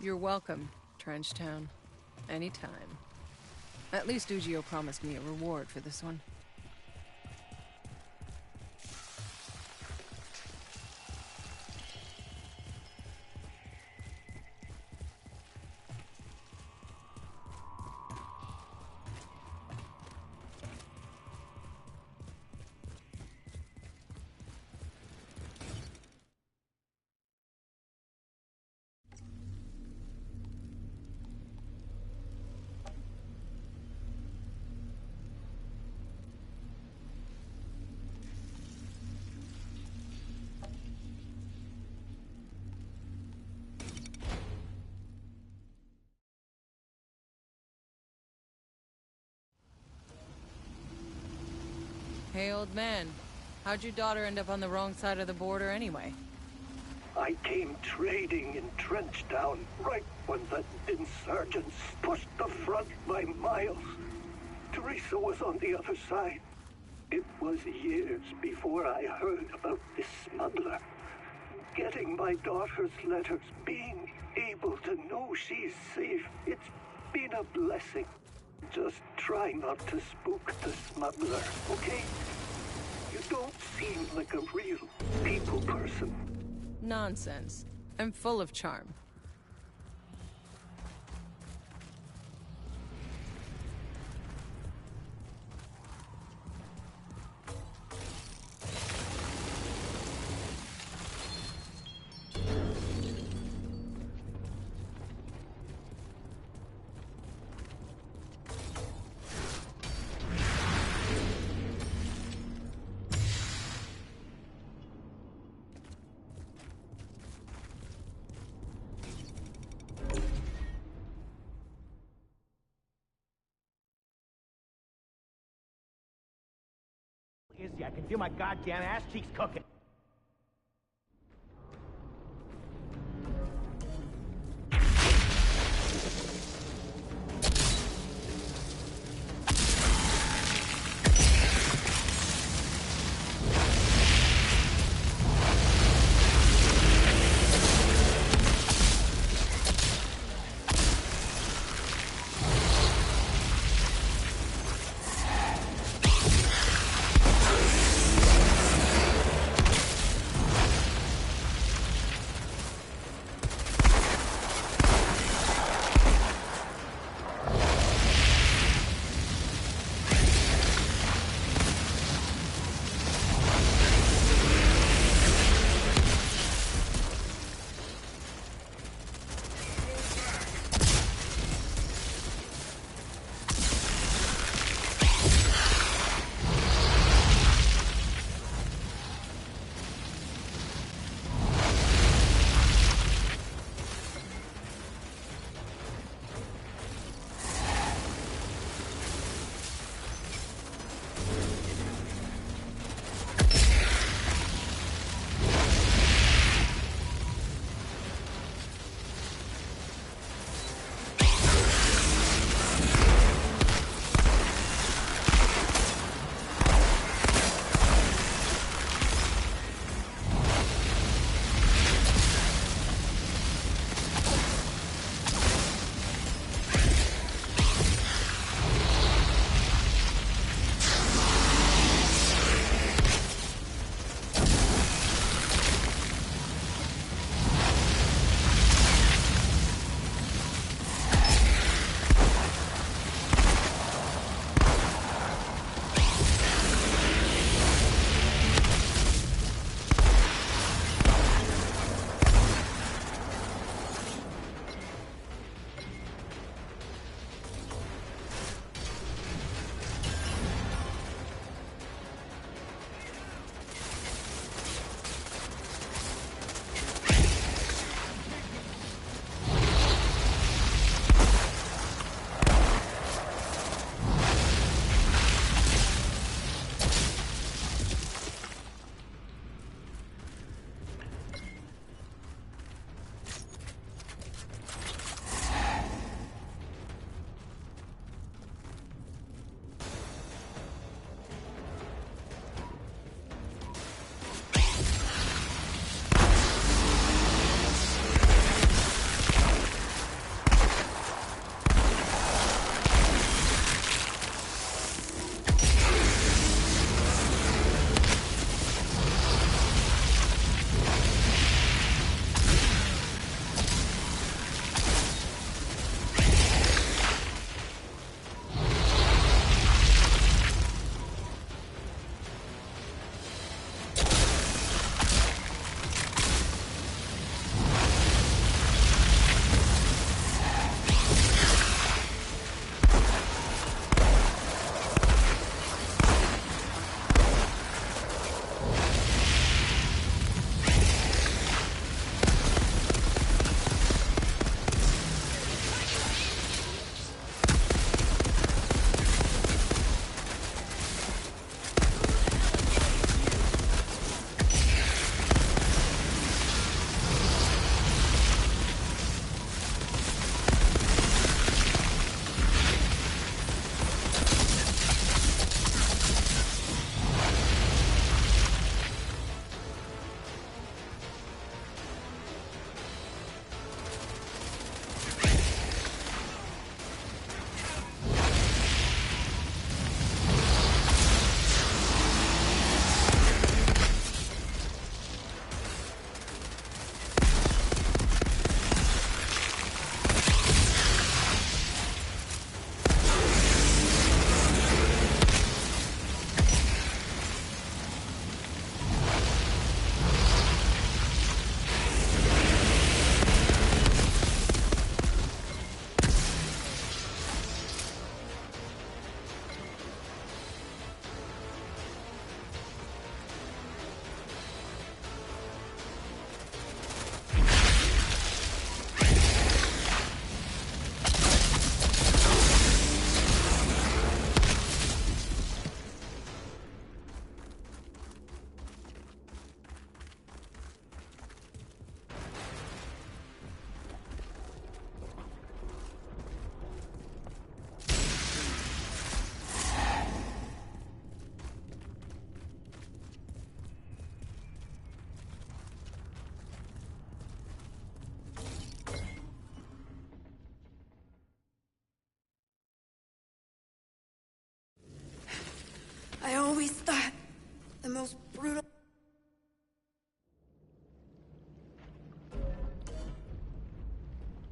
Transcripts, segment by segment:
You're welcome, Trenchtown. Anytime. At least Ugio promised me a reward for this one. Hey, old man. How'd your daughter end up on the wrong side of the border anyway? I came trading in Trenchtown right when the insurgents pushed the front by miles. Teresa was on the other side. It was years before I heard about this smuggler. Getting my daughter's letters, being able to know she's safe, it's been a blessing. Just try not to spook the smuggler, okay? You don't seem like a real people person. Nonsense. I'm full of charm. Izzy, I can feel my goddamn ass cheeks cooking.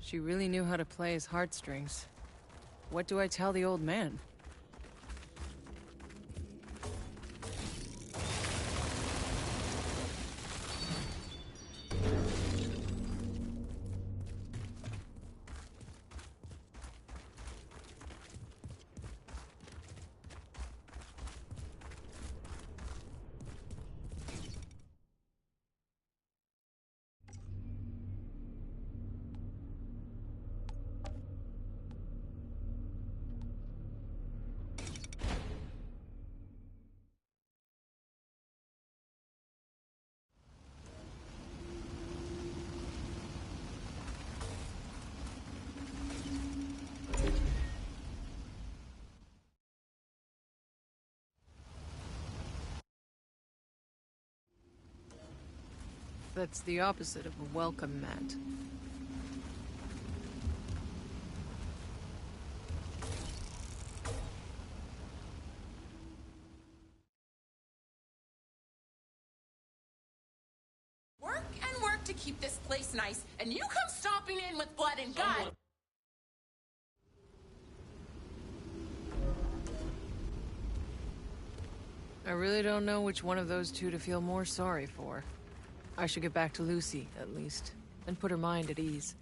She really knew how to play his heartstrings. What do I tell the old man? That's the opposite of a welcome mat. Work and work to keep this place nice, and you come stomping in with blood and guts. I really don't know which one of those two to feel more sorry for. I should get back to Lucy, at least, and put her mind at ease.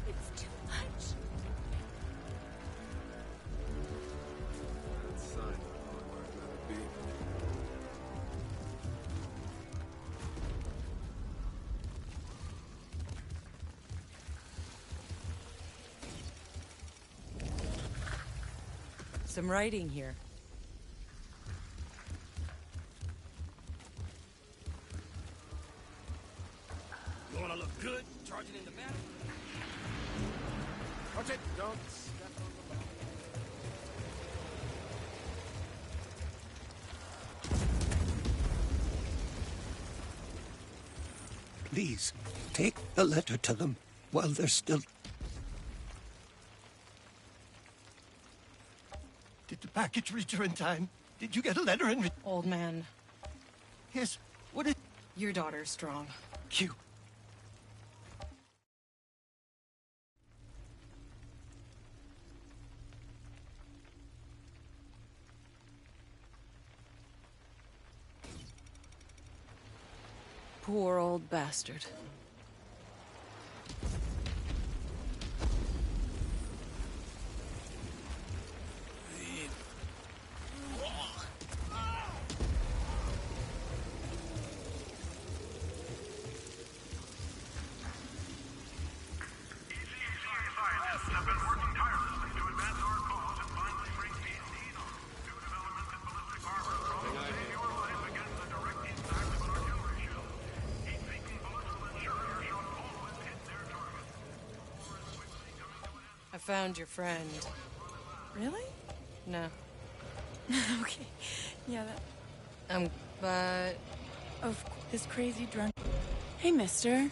It's too much. Some writing here. You wanna look good? Charge it in the battle? Watch it! Don't step on the ball. Please, take the letter to them while they're still... Did the package reach her in time? Did you get a letter in... Old man, Yes, what is... your daughter's strong. Q. Poor old bastard. I found your friend. Really? No. Okay. Yeah, that... But... Of this crazy drunk... Hey, mister.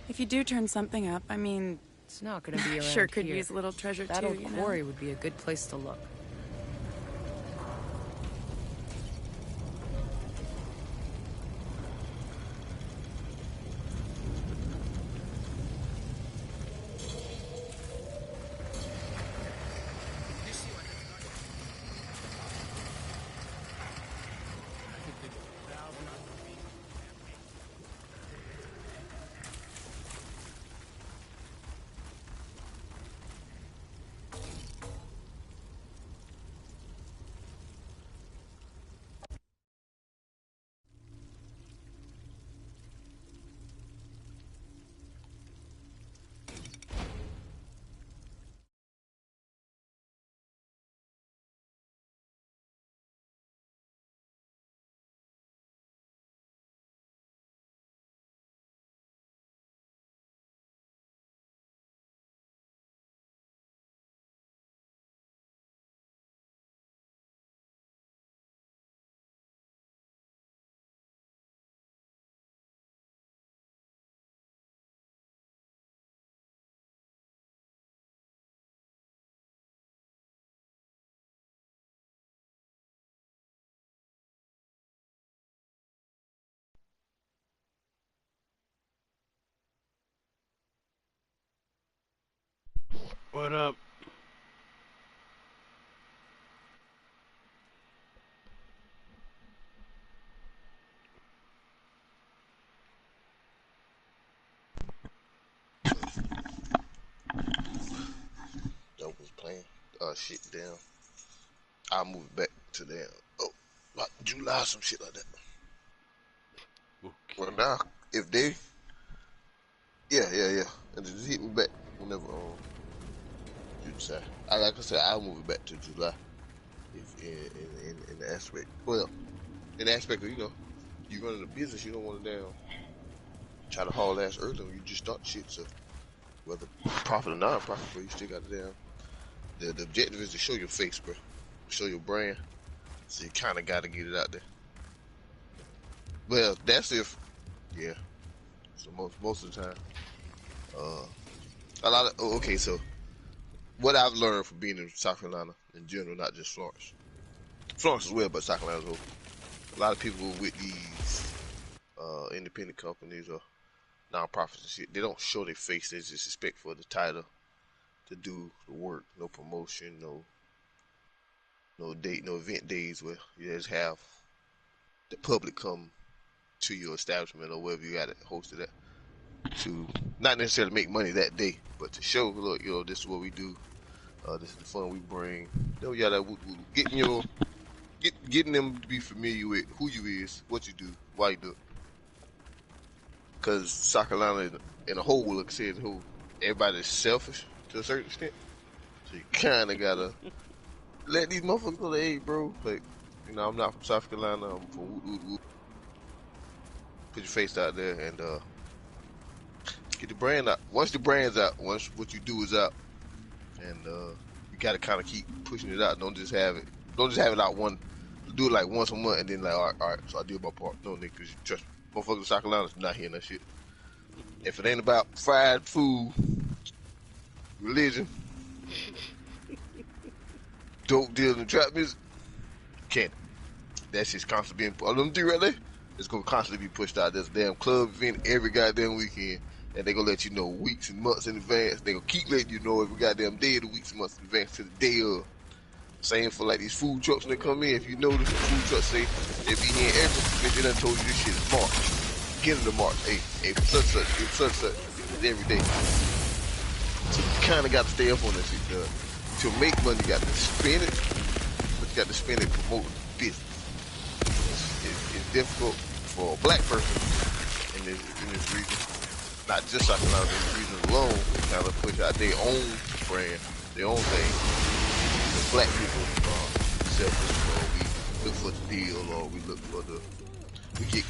If you do turn something up, I mean... It's not gonna be around sure could here. use a little treasure That too, old you know? quarry would be a good place to look. What up? Dope was playing shit down. I'll move it back to them. Oh, like July, some shit like that. Okay. Well, now, if they, yeah, and just hit me back whenever you decide. Like I said, I'll move it back to July. If in the aspect, well, in the aspect of you running a business, you don't want to try to haul ass early when you just start shit. So whether profit or non-profit, bro, you still got to The objective is to show your face, bro. Show your brand. So you kind of got to get it out there. Well, that's if, yeah. So most of the time, a lot of okay. So what I've learned from being in South Carolina in general, not just Florence as well, but South Carolina as well. A lot of people with these independent companies or non-profits and shit, they don't show their face. They just expect for the title to do the work. No promotion, no date, no event days where you just have the public come to your establishment or wherever you got it hosted at to not necessarily make money that day, but to show, look, this is what we do. This is the fun we bring. Getting them to be familiar with who you is, what you do, why you do it. Because South Carolina in a whole, like I said, everybody's selfish to a certain extent. So you kind of gotta let these motherfuckers know that, hey, bro, like, I'm not from South Carolina. I'm from whoop. Put your face out there and get the brand out. Once the brand's out, once what you do is out, and you gotta kind of keep pushing it out. Don't just have it out one. Do it like once a month and then like, all right. So I did my part. No, nigga, because you trust me. Motherfuckers in South Carolina's not hearing that shit. If it ain't about fried food, religion, dope deals, and trap music, can't. That shit's constantly being all them three right there. It's gonna constantly be pushed out. There's a damn club event every goddamn weekend, and they gonna let you know weeks and months in advance. They gonna keep letting you know every goddamn day of the weeks and months in advance to the day of. Same for like these food trucks when they come in. If you notice, the food trucks say they be here every. If they done told you this shit is March, beginning of March. Hey, such. It's every day. So you kind of got to stay up on that shit. To make money, you got to spend it, but you got to spend it promoting business. It's difficult for a black person in this region, not just South Carolina, in this region alone, to kind of push out their own brand, their own thing. Because black people are selfish, or we look for the deal, or we look for the, we get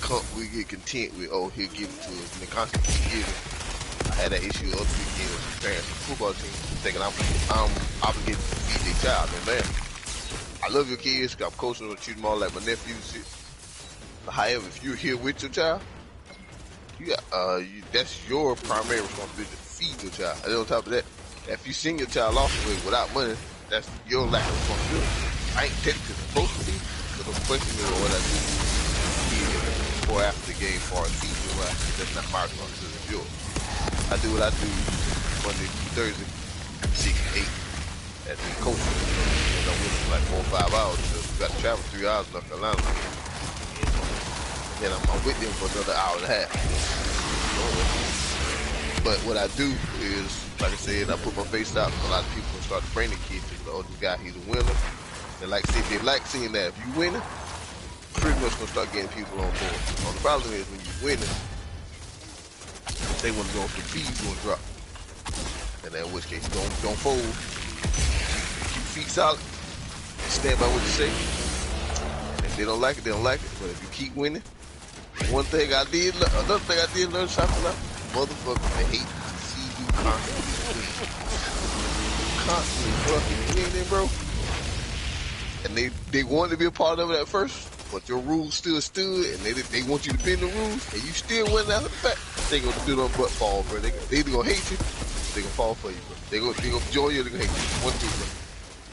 content with, oh, he'll give it to us, and they constantly keep giving. I had that issue the other weekend with some parents of the football team, thinking I'm obligated to feed their child. Man, I love your kids, I'm coaching them, treat them all like my nephews and shit. However, if you're here with your child, you got that's your primary responsibility to feed your child. And on top of that, if you send your child off without money, that's your lack of responsibility. I ain't technically supposed to be, but I'm questioning what I do before after the game for a feeding wise. That's not my responsibility, it's yours. I do what I do Monday through Thursday, 6 to 8 at the coaching. And I'm with them for like 4 or 5 hours, so you got to travel 3 hours to North Carolina. Then I'm with them for another hour and a half. But what I do is, like I said, I put my face out. A lot of people start to bring the kids to the older guy. He's a winner. And like I said, they like seeing that. If you winning, pretty much gonna start getting people on board. Well, the problem is when you winning, they want to go for the fees gonna drop. And in which case, don't fold. Keep your feet solid. Stand by what you say. And if they don't like it, they don't like it. But if you keep winning, another thing I did learn something about, motherfuckers, they hate to see you constantly fucking winning, bro. And they wanted to be a part of it at first, but your rules still stood, and they want you to bend the rules, and you still went out of the fact. They gonna do them butt fall, bro. They either gonna hate you, or they gonna fall for you, bro. They gonna enjoy you, or they gonna hate you. One, two, bro.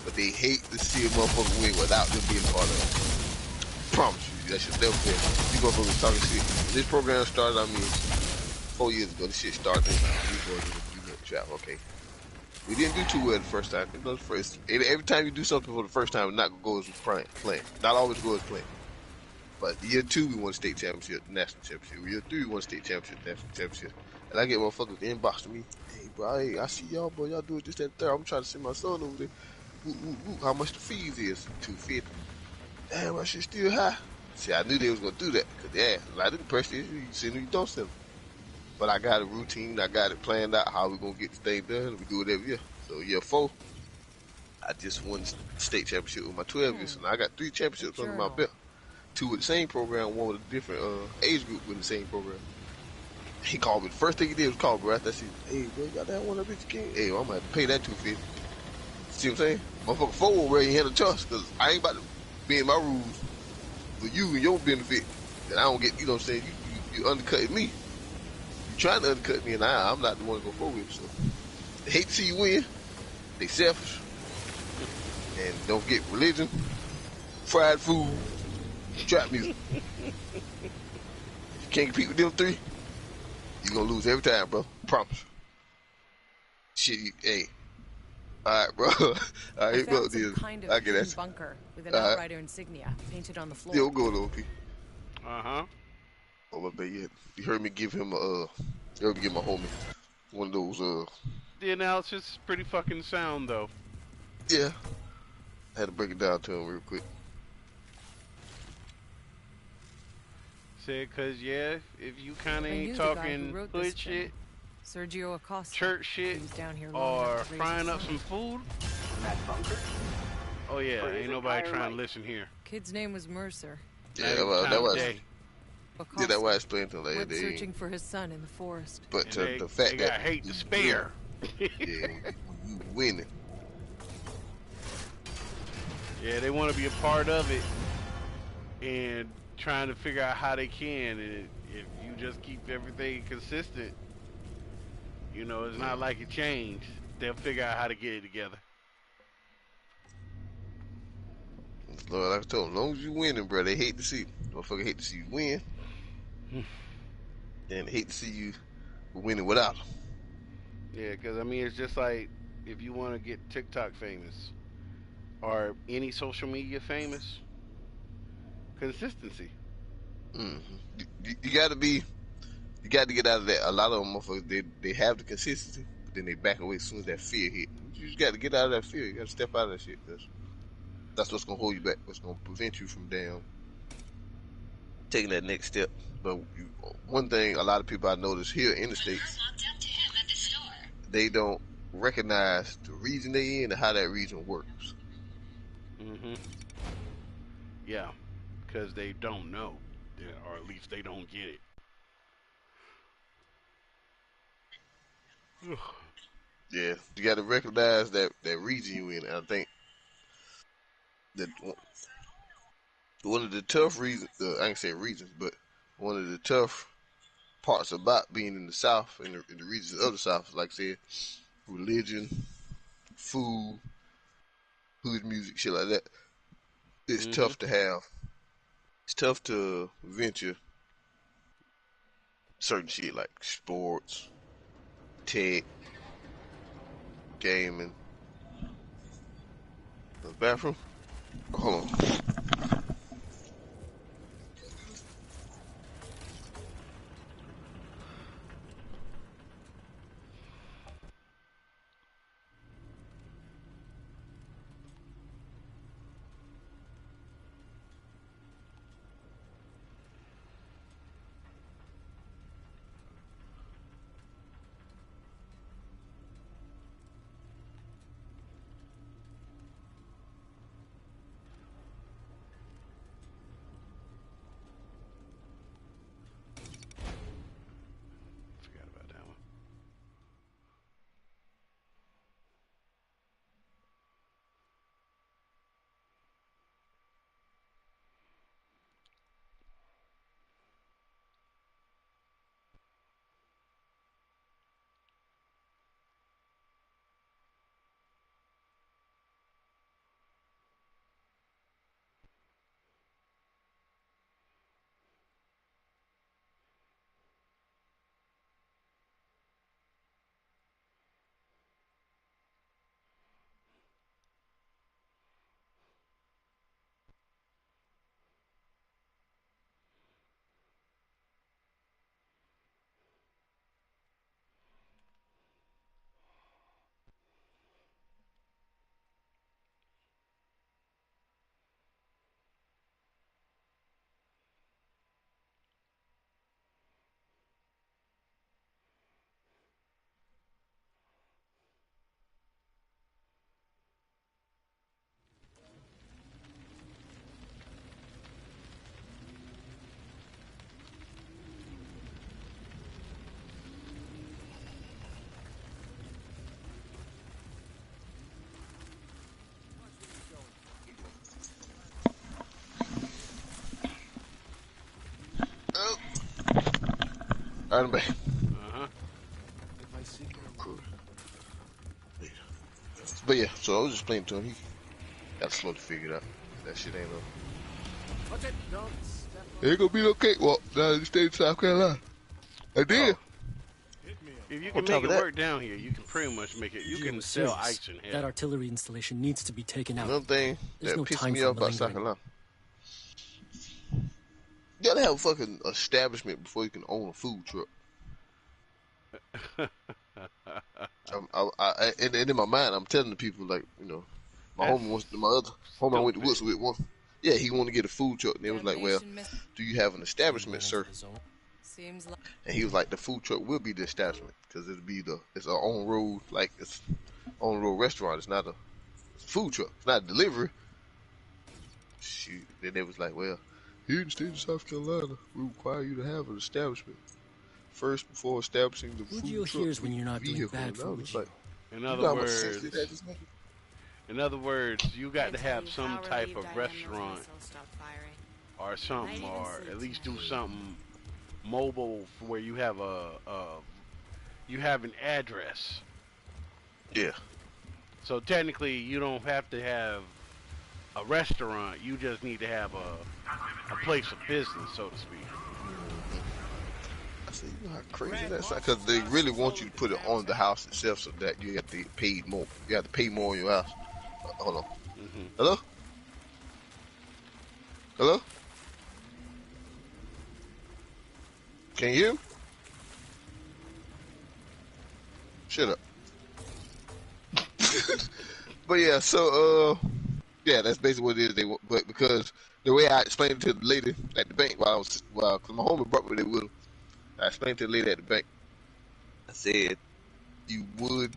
But they hate to see a motherfucker win without them being a part of it. Promise you. That shit never fail. You motherfuckers talking shit. When this program started, 4 years ago, this shit started. We going to the trap, okay. We didn't do too well the first time. Every time you do something for the first time, it's not going to go as planned. Not always go as planned. But year 2, we won state championship, national championship. Year 3, we won state championship, national championship. And I get motherfuckers inbox to me. Hey, bro, I see y'all, boy. Y'all do it this, that, and third. I'm trying to send my son over there. How much the fees is? $250. Damn, my shit still high. See, I knew they was gonna do that, cause yeah, a lot of the pressure is you send them, you don't send them. But I got a routine, I got it planned out how we gonna get the thing done. We do it every year. So year 4, I just won the state championship with my 12 years, and I got 3 championships under my belt. 2 with the same program, 1 with a different age group with the same program. He called me. The first thing he did was call me. Right after I said, "Hey, bro, you got that one up at the game? Hey, I'm gonna have to pay that $250." See what I'm saying? Motherfucker forward where he had a choice, cause I ain't about to be in my rules for you and your benefit, and I don't get, you know what I'm saying, you undercutting me. You trying to undercut me, and I'm not the one to go forward with. So they hate to see you win. They selfish. And don't forget religion, fried food, trap music. If you can't compete with them 3, you're gonna lose every time, bro. Promise. Shit, hey. Alright, bro. Alright, here goes this. Kind of I get that. bunker with an outrider insignia painted on the floor. Yo, go though, P. Uh-huh. Oh, my bad, yeah. You heard me give him you heard me give my homie one of those, The analysis is pretty fucking sound, though. yeah. I had to break it down to him real quick. Said, cause yeah, if you kinda I knew ain't the guy who talking wrote this hood shit, Sergio Acosta. church shit, He was down here long or enough to raise frying his up son. some food, That bunker? oh yeah, For his ain't nobody entire trying life. to listen here. Kid's name was Mercer. Yeah, Not well, every that time of was, day. Acosta yeah, that was I explained to him went later. searching for his son in the forest. But And to they, the fact they that got hate to spare. yeah, when you winning, Yeah, they want to be a part of it, and trying to figure out how they can, and if you just keep everything consistent, you know, it's not like it changed. They'll figure out how to get it together. Lord, like I told them, as long as you winning, bro, they hate to see. Motherfucker hate to see you win, and hate to see you winning without them. Yeah, because I mean, it's just like if you want to get TikTok famous or any social media famous, consistency. You got to be. You got to get out of that. A lot of them motherfuckers, they have the consistency, but then they back away as soon as that fear hit. You just got to get out of that fear. You got to step out of that shit. That's what's gonna hold you back. What's gonna prevent you from taking that next step. But one thing, a lot of people I notice here in the States, they don't recognize the region they in and how that region works. Yeah, because they don't know, or at least they don't get it. Yeah, you got to recognize that region you in. And I think that one of the tough reasons, I ain't say reasons, but one of the tough parts about being in the South, in the regions of the South, like I said, religion, food, hood music, shit like that. It's tough to have. It's tough to venture certain shit like sports, tech, gaming. The bathroom? Hold on. Forgot about that one. I'm back. Cool. But yeah, so I was just playing to him. He got slow to figure it out. That shit ain't no. Ain't gonna be no cakewalk down in the state of South Carolina. I did. If you On can top make of it that- work down here, you can pretty much make it. You Geo can is sell serious. ice in here. That artillery installation needs to be taken out. Another thing There's that no pisses time me for off about South malingering. Carolina. You gotta have a fucking establishment before you can own a food truck. And in my mind, I'm telling the people, like, you know, my That's other homie I went to stupid. Woods with one. Yeah, he wanted to get a food truck, and they was like, well, do you have an establishment, sir? Seems like And he was like, the food truck will be the establishment, because it's our own road, like, it's on road restaurant. It's not it's a food truck. It's not a delivery. Shoot. Then they was like, well, here in the state of South Carolina, we require you to have an establishment first before establishing the Who food Geo truck hears when you're not doing vehicle. bad And I for was just like, In you other know how much sense words, that just made? you got to have some type of restaurant or something, or at least do something mobile where you have you have an address. Yeah. So technically, you don't have to have a restaurant. You just need to have a place of business, so to speak. I said, you know how crazy that's because they really want you to put it on the house itself, so that you have to get paid more. You have to pay more on your house. Hold on. Hmm. Hello? Hello? Can you hear me? Shut up. But yeah, so yeah, that's basically what it is. They want, but because the way I explained it to the lady at the bank cause my homie brought me there with him, I explained to the lady at the bank. I said you would.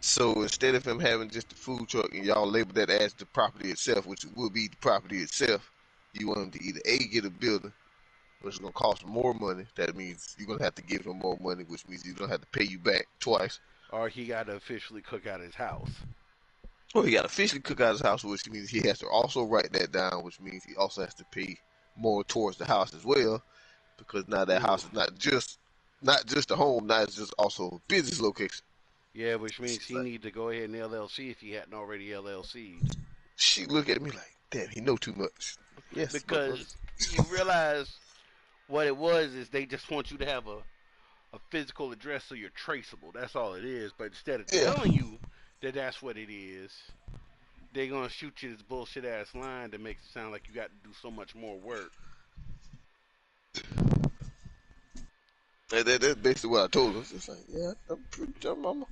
So instead of him having just the food truck and y'all label that as the property itself, which would be the property itself, you want him to either A, get a building, which is going to cost more money. That means you're going to have to give him more money, which means he's going to have to pay you back twice. Or he got to officially cook out his house. Or he got to officially cook out his house, which means he has to also write that down, which means he also has to pay more towards the house as well, because now that house is not just a home, now it's just also a business location. Yeah, which means he need to go ahead and LLC if he hadn't already LLC'd. She look at me like, damn, he know too much. Yes, Because you realize what it was is they just want you to have a physical address so you're traceable. That's all it is. But instead of telling you that that's what it is, they're going to shoot you this bullshit ass line that makes it sound like you got to do so much more work. That's basically what I told her. It's like, yeah, I'm pretty dumb.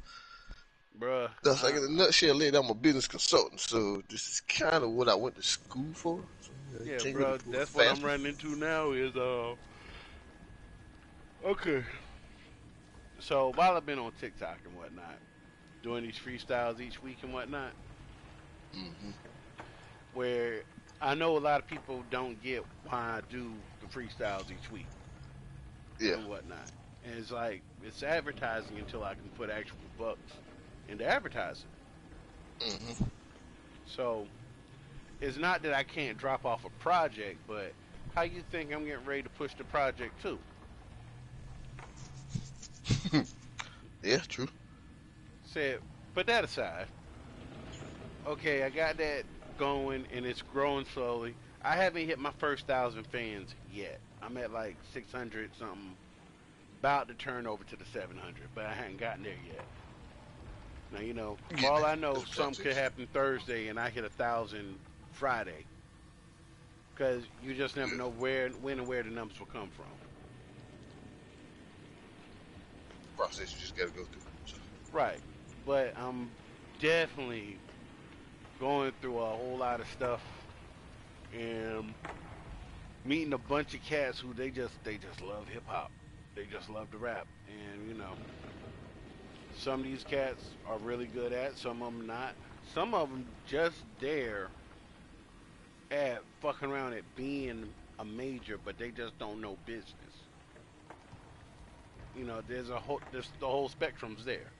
Bruh. That's like in a nutshell, lady, I'm a business consultant, so this is kind of what I went to school for. So, yeah, bro, that's what I'm running into now is, okay. So while I've been on TikTok and whatnot, doing these freestyles each week and whatnot, where I know a lot of people don't get why I do the freestyles each week and whatnot. And it's like, it's advertising until I can put actual bucks into advertising. So it's not that I can't drop off a project, but how you think I'm getting ready to push the project too? Yeah, true. Said, put that aside. Okay, I got that going and it's growing slowly. I haven't hit my first 1,000 fans yet. I'm at like 600 something, about to turn over to the 700, but I haven't gotten there yet. Now, you know, for all I know, something could happen Thursday and I hit 1,000 Friday. Because you just never know when and where the numbers will come from. Process you just got to go through. So. Right. But I'm definitely going through a whole lot of stuff and meeting a bunch of cats who they just love hip hop. They just love to rap. And, you know, some of these cats are really good at, some of them not. Some of them just there at fucking around at being a major, but they just don't know business. You know, there's the whole spectrum's there.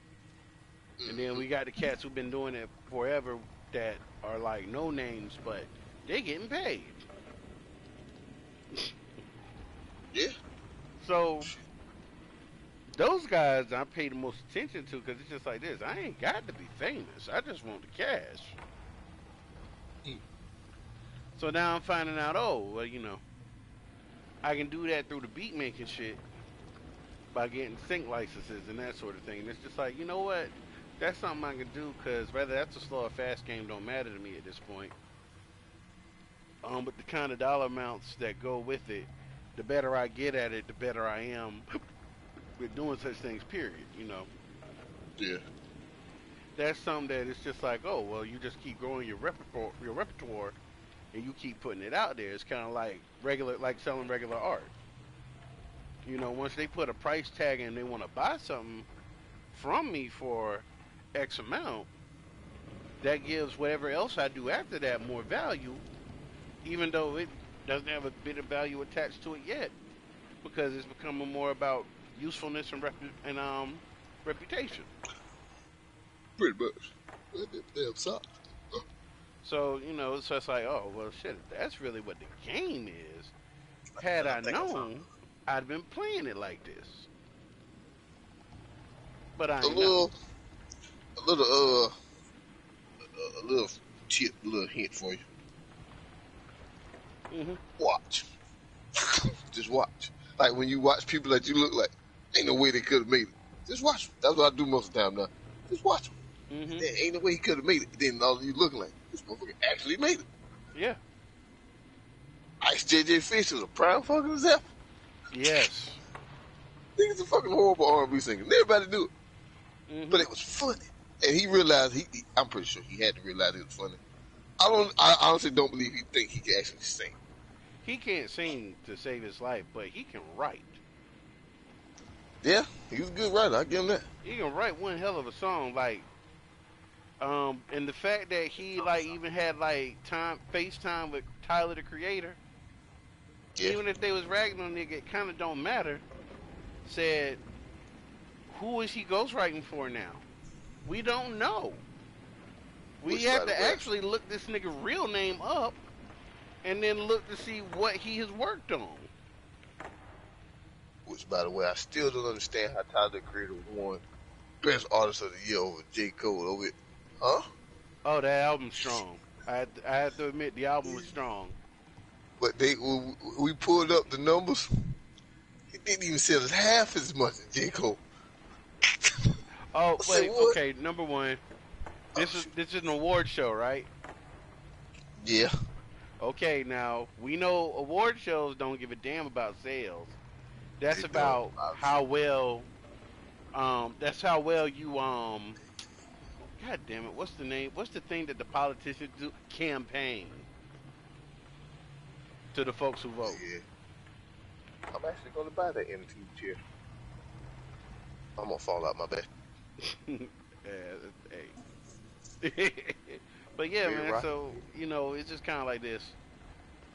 And then we got the cats who've been doing it forever that are like no names, but they getting paid. Yeah. So those guys I pay the most attention to because it's just like this. I ain't got to be famous. I just want the cash. So now I'm finding out, oh, well, you know, I can do that through the beat making shit by getting sync licenses and that sort of thing. And it's just like, you know what? That's something I can do because whether that's a slow or fast game don't matter to me at this point. But the kind of dollar amounts that go with it, the better I get at it, the better I am with doing such things, period, you know. Yeah. That's something that it's just like, oh, well, you just keep growing your repertoire and you keep putting it out there. It's kind of like selling regular art. You know, once they put a price tag and they want to buy something from me for X amount, that gives whatever else I do after that more value, even though it doesn't have a bit of value attached to it yet, because it's becoming more about usefulness and reputation. Pretty much. Damn sucks. So, so it's like, oh, well, shit, that's really what the game is. Had I I think I found known, I'd been playing it like this. But I a ain't know. a little, a little tip, a little hint for you. Hmm. Watch. Just watch. Like when you watch people that you look like, ain't no way they could have made it. Just watch them. That's what I do most of the time now. Just watch them. Hmm. There ain't no way he could have made it. Then all you looking like, this motherfucker actually made it. Yeah. Ice JJ Fish was a prime fucking example. Yes. Nigga's a fucking horrible R&B singer. Everybody do it. Hmm. But it was funny. And he realized, I'm pretty sure he had to realize it was funny. I honestly don't believe he think he can actually sing. He can't sing to save his life, but he can write. Yeah, he was a good writer. I give him that. He can write one hell of a song, like, and the fact that he like even had like FaceTime with Tyler the Creator, Yeah. even if they was ragging on nigga, it kind of don't matter. Said, who is he ghostwriting for now? We don't know. We Which, have by the to way, actually look this nigga real name up, and then look to see what he has worked on. Which, by the way, I still don't understand how Tyler the Creator won Best Artist of the Year over J. Cole over it. Huh? Oh, that album's strong. I had to admit the album was strong. But when we pulled up the numbers, it didn't even sell as half as much as J. Cole. Oh, I said, wait, what? okay, number one. This is an award show, right? Yeah. Okay, now we know award shows don't give a damn about sales. That's They about don't. how well that's how well you God damn it, what's the name? What's the thing that the politicians do? Campaign to the folks who vote. Yeah. I'm actually gonna buy that MTV chair. I'm gonna fall out my bed. Hey. But yeah, Very man, rocky. so it's just kinda like this.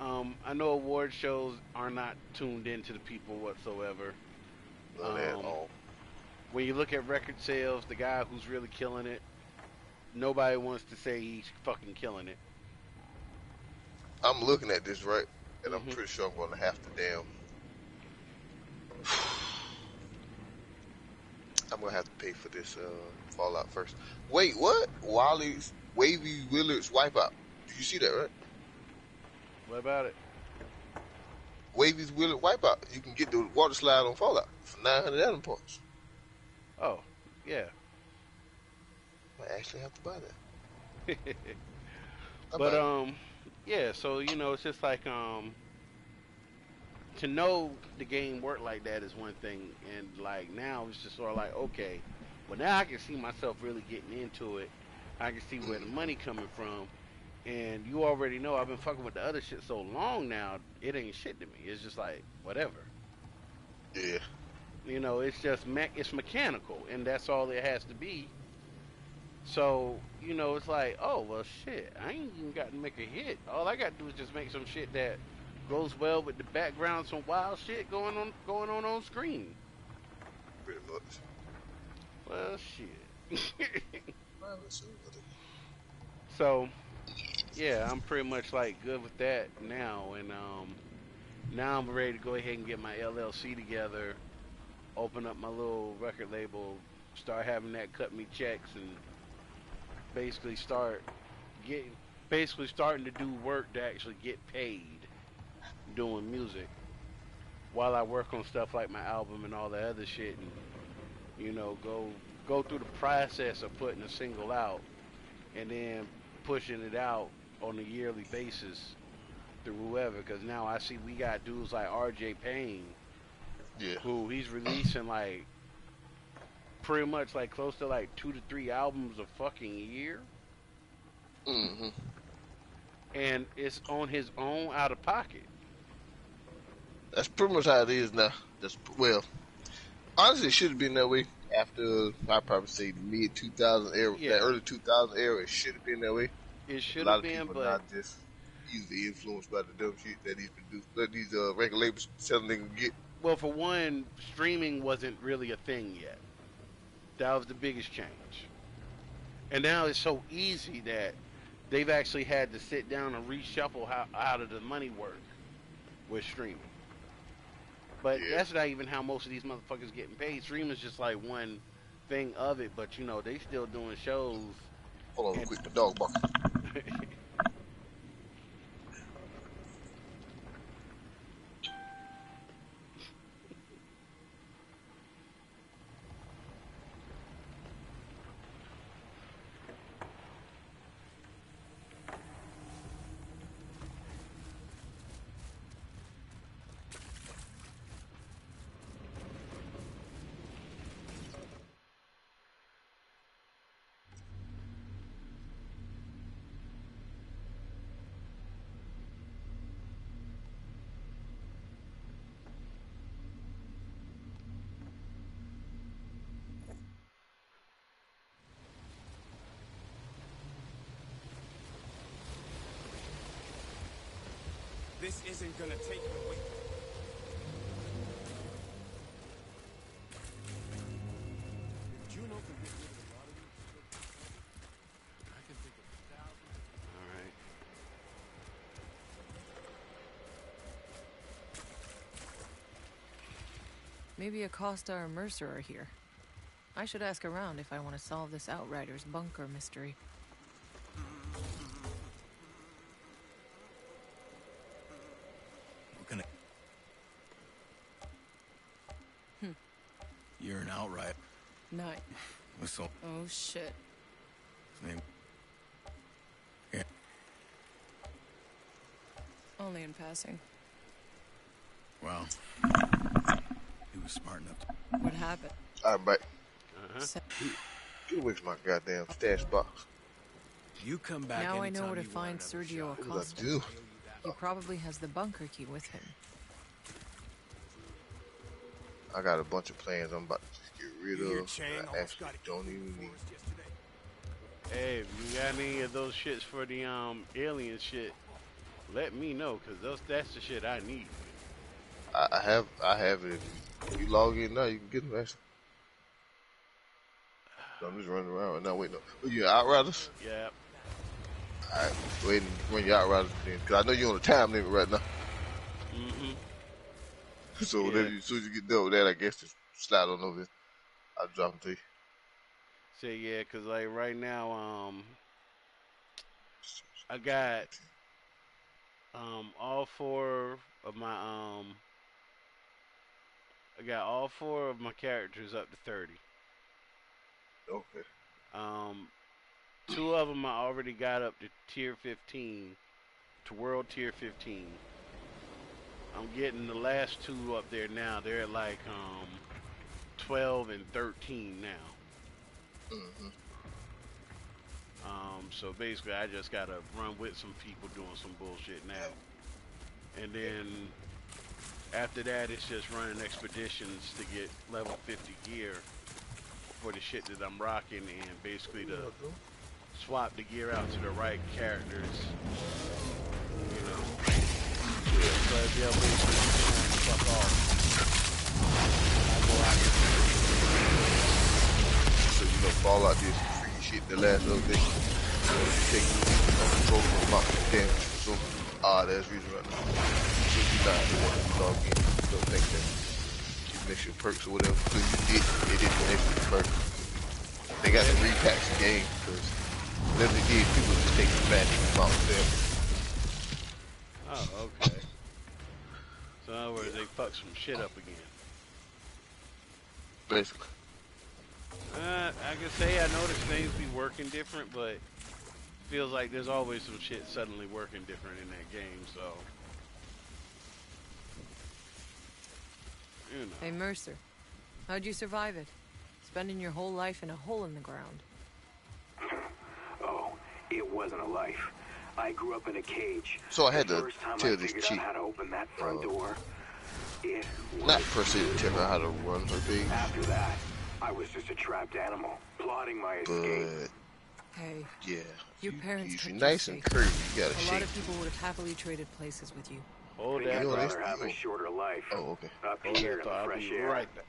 I know award shows are not tuned into the people whatsoever. None at all. When you look at record sales, the guy who's really killing it, nobody wants to say he's fucking killing it. I'm looking at this, right? And I'm Mhm. pretty sure I'm gonna have to I'm gonna have to pay for this Fallout first. Wait, what? Wally's Wavy Willard's Wipeout. Did you see that, right? What about it? Wavy's Willard Wipeout. You can get the water slide on Fallout for 900 Adam points. Oh, yeah. I actually have to buy that. But yeah, so it's just like to know the game worked like that is one thing, and like now it's just sort of like, okay, well now I can see myself really getting into it. I can see where the money coming from, and you already know I've been fucking with the other shit so long now, it ain't shit to me. It's just like whatever. Yeah. It's just it's mechanical, and that's all it has to be. So it's like, oh well, shit, I ain't even got to make a hit. All I got to do is just make some shit that goes well with the background, some wild shit going on screen. Pretty much. Well, shit. Well, let's see what So, yeah, I'm pretty much like good with that now, and now I'm ready to go ahead and get my LLC together, open up my little record label, start having that cut me checks, and basically starting to do work to actually get paid doing music while I work on stuff like my album and all that other shit, and go through the process of putting a single out and then pushing it out on a yearly basis through whoever, because now I see we got dudes like RJ Payne, Yeah. who he's releasing like pretty much like close to like 2 to 3 albums a fucking year, Mm-hmm. and it's on his own out of pocket. That's pretty much how it is now. Well, honestly, it should have been that way after, I'd probably say, the mid-2000 era, Yeah. that early 2000 era. It should have been that way. It A should lot have of been, people but not just easily influenced by the dumb shit that these record labels telling they can get. well, for one, streaming wasn't really a thing yet. That was the biggest change. And now it's so easy that they've actually had to sit down and reshuffle how did the money work with streaming. But Yeah. that's not even how most of these motherfuckers getting paid. Streaming is just like one thing of it, but you know they still doing shows. Hold on real And quick, the dog barking. This isn't gonna take you away. If Juno can get rid of a lot of these, I can think of thousands. All right. Maybe Acosta or Mercer are here. I should ask around if I want to solve this Outriders bunker mystery. We're gonna. You're an outright. Nice. Whistle. Oh shit. Name. Yeah. Only in passing. Wow. He was smart enough to. What happened? I'm back. Se- Get away from my goddamn stash box. You come back. Now I know anytime where to you find want another Sergio shot. What did I Acosta. do? He probably has the bunker key with him. I got a bunch of plans I'm about to just get rid You hear of. Chang that I almost actually got it don't even need. for us yesterday? Hey, if you got any of those shits for the alien shit, let me know, cause that's the shit I need. I have it. If you log in now, you can get them actually. So I'm just running around right now waiting. Oh, you Outriders? Yeah. Alright, go ahead and run your Outriders then. Cause I know you're on a time limit right now. Mhm. So Yeah. whenever as soon as you get done with that, I guess just slide on over there. I'll drop them to you. So yeah, cause like right now, I got all four of my I got all four of my characters up to 30. Okay. Two of them I already got up to tier 15, to world tier 15. I'm getting the last two up there now. They're at like 12 and 13 now. Mm-hmm. So basically I just gotta run with some people doing some bullshit now. And then after that it's just running expeditions to get level 50 gear for the shit that I'm rocking, and basically to swap the gear out to the right characters. You know. So they'll basically fuck off. I go out here. So you know Fallout did some free shit the last update. You take control of the box damage for some odd ass reason right now. So you not the one who log in. Don't think that you miss your perks or whatever. So you did, they didn't miss your perks. They got to repatch the game because whatever they did, people just take advantage of Mount Sam. Oh, okay. So in other words, they fucked some shit up again. Basically. I can say I noticed things be working different, but feels like there's always some shit suddenly working different in that game, so. You know. Hey, Mercer. How'd you survive it? Spending your whole life in a hole in the ground. Oh, it wasn't a life. I grew up in a cage. So I had The to first time tell I this figured chick, out how to open that front door, it was not per se to tell her how to run her page, After that, I was just a trapped animal, plotting my escape. but Hey, yeah, your parents if kept you're you nice and safe. curvy, you gotta A lot shake. of people would have happily traded places with you. Hold Think that I'd You know, thought. rather have a shorter life. Oh, okay. Up Hold here that in the thought. I'll fresh be air. right back.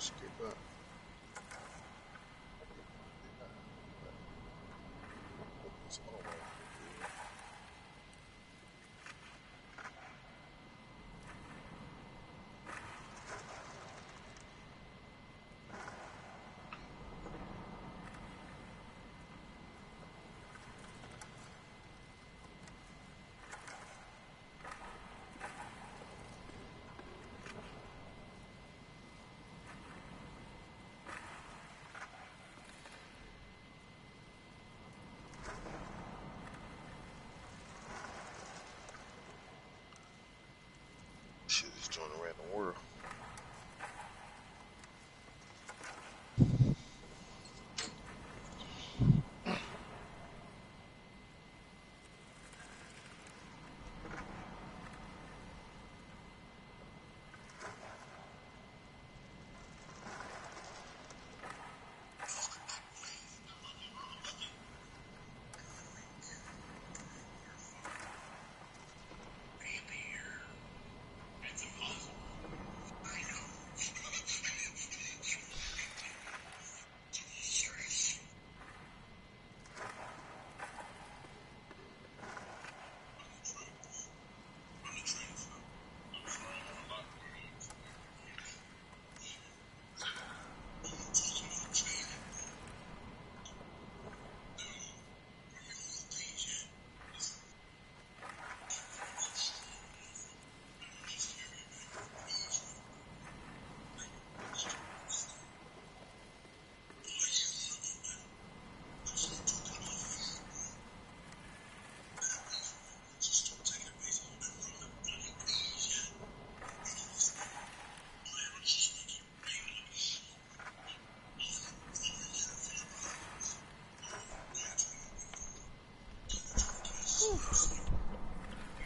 skip out. It's all right. Shit, just join a random world.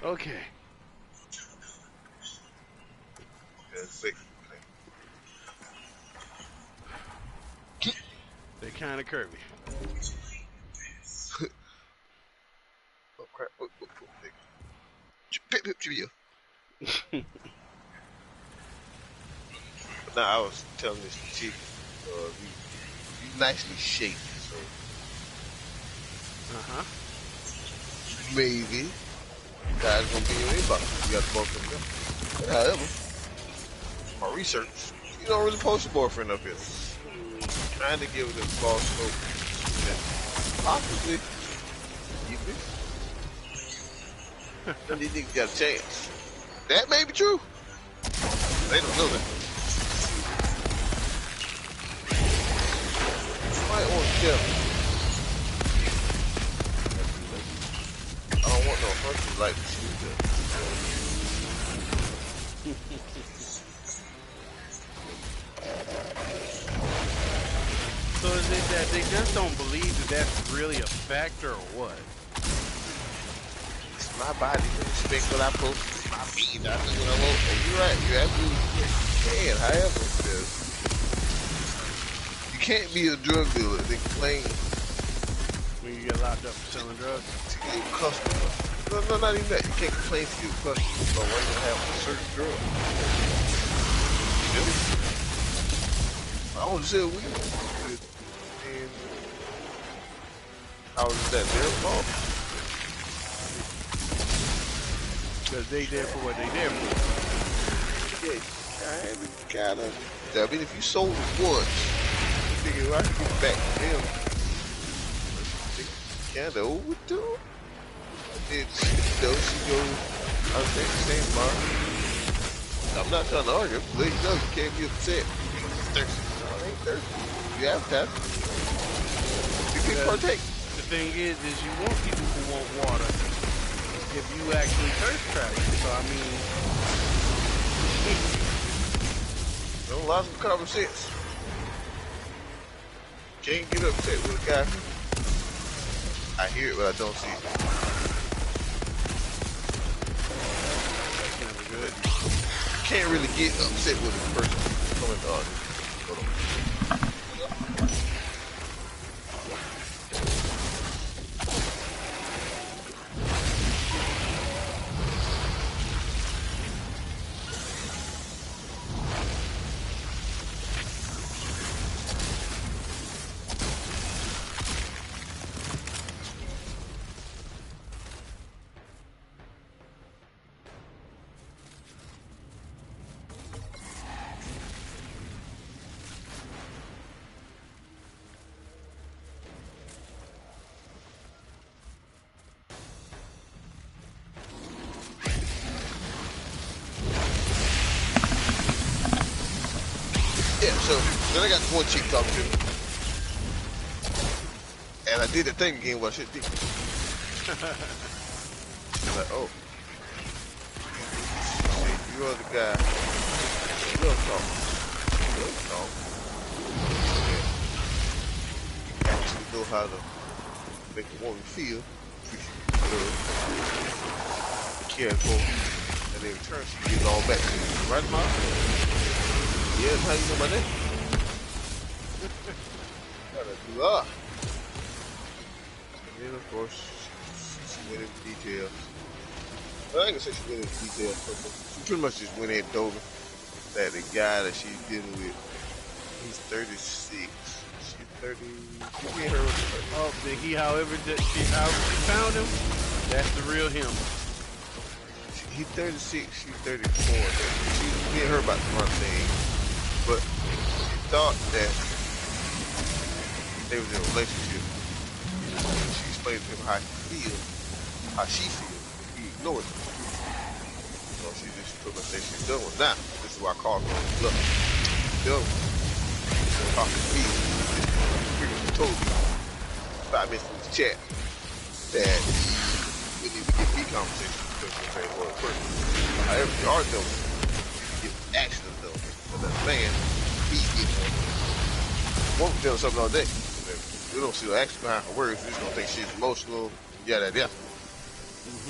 Okay. That's sick. They're kind of curvy. Oh crap! Oh, pip, you. Nah, I was telling this chick, you nicely shaped, so maybe you guys gonna be in your inbox. You got both of them. However, my research, you don't really post a boyfriend up here. Trying to give it a false hope that possibly you miss. Then these niggas got a chance. That may be true. They don't know that. Might want to tell me. I don't want no hunter like to shoot them. So is it that they just don't believe that that's really a factor or what? It's my body. You respect what I post. It's my feed. I do what I want. And you're right. You're absolutely correct. You can. However, you can't be a drug dealer and then claim When you get locked up for selling drugs? to your customer. No, not even that. You can't complain to your customer about why you don't have a certain drug. You know? I want to sell weed. And how is that their fault? Because they there for what they there for. Yeah, kinda. I mean, if you sold it once, you figure I can get it back to them. Kinda overdo it. It's, she goes, I was saying, Mark, I'm not trying to argue. Lady does, you can't be upset. It's thirsty. No, I ain't thirsty. You advertise. You can partake. The thing is you want people who want water if you actually thirst trap. So, I mean... No, lots of common sense. Can't get upset with a guy. I hear it, but I don't see it. That's never good. Can't really get upset with a person coming to argue. Hold on. Yeah, so then I got this one chick talking to me. And I did the thing again what I should do. She's like, oh. She said, you are the guy. Love talk. Love talk. You actually know how to make a woman feel. Love. Care for. And then in return, she gives it all back to you. Right, Mom? Yeah, how you know my name? And then, of course, she went into details. Well, I ain't gonna say she went into details, but she pretty much just went ahead and told me that the guy that she's dealing with, he's 36. She's 30. Me and her was 30. Oh, then however she found him, that's the real him. He's 36, she's 34. Me and her about the front thing. But she thought that they was in a relationship. She explained to him how she feels. He ignored it. So she just took her and said she's done with now. This is why I called her. Look, done with. Talking to me. She told me 5 minutes from the chat that we need to get me conversation because we're saying well first. However, you are done with it. Get action done. But that man, he's getting one. Woman doing something all day. We don't see the action behind her words. We just don't think she's emotional. Yada yada. She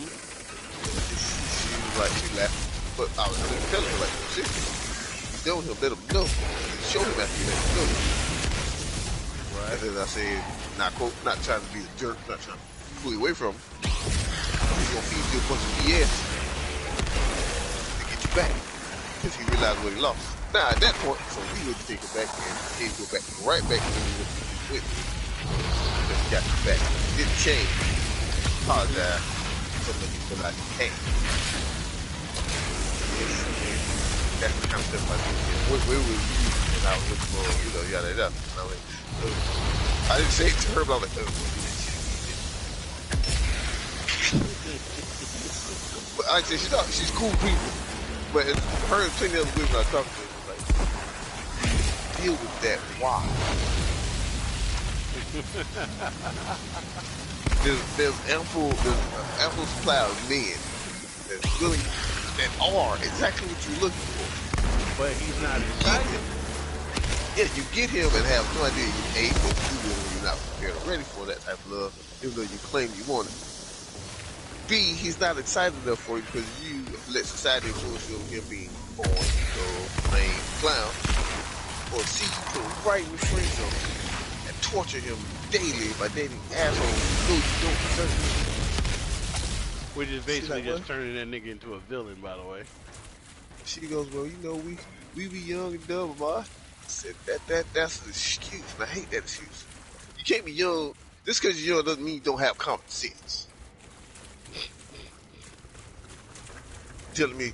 was like, she laughed. But I was telling her, like, shit, you done with him, let him know. Show him after you let him know. Right. And then I said, not trying to be a jerk, not trying to pull you away from him. He's gonna feed you a bunch of BS to get you back. Because he realized what he lost. Now, at that point, so we would take it back and he'd go back right back to what he went because he got you back. It didn't change. Apologize. Something you feel like you can't. That's the kind of stuff I do. Where was you? And I was looking for, yada yada. And I went, I didn't say it to her, but I was like, but like I said, she's cool people. But her and plenty of other women I talked to was like, deal with that. Why? there's ample supply of men that's willing, that are exactly what you're looking for. But he's not excited. Yeah, you get him and have no idea you ain't what you will when you're not prepared or ready for that type of love, even though you claim you want it. B, he's not excited enough for you because you let society influence you on him being born, lame, clown. Or C, you put him right in the friend zone and torture him daily by dating assholes who you don't deserve. Which is basically like, just turning that nigga into a villain, by the way. She goes, well, we be young and dumb, boy. I said that's an excuse, and I hate that excuse. You can't be young. Just because you're young doesn't mean you don't have common sense. Telling me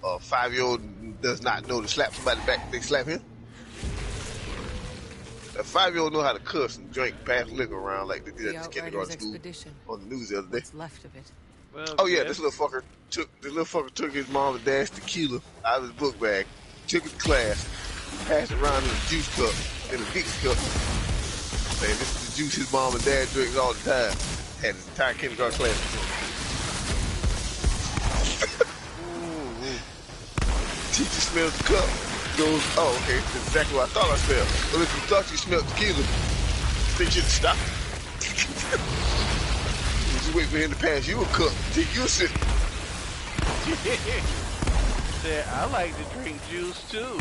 a 5-year-old does not know to slap somebody back, they slap him? A 5-year-old know how to cuss and drink, pass liquor around like they did at the kindergarten school on the news the other day. What's left of it? Well, oh yeah, this little fucker took his mom and dad's tequila out of his book bag, took it to class, passed it around in a juice cup, in a Vicks cup. Saying this is the juice his mom and dad drinks all the time. Had his entire kindergarten class. Teacher smells the cup. Goes, oh, okay, that's exactly what I thought I smelled. Well, if you thought you smelled tequila, think you'd stop. You just wait for him to pass you a cup, take you a sip. Said, I like to drink juice too.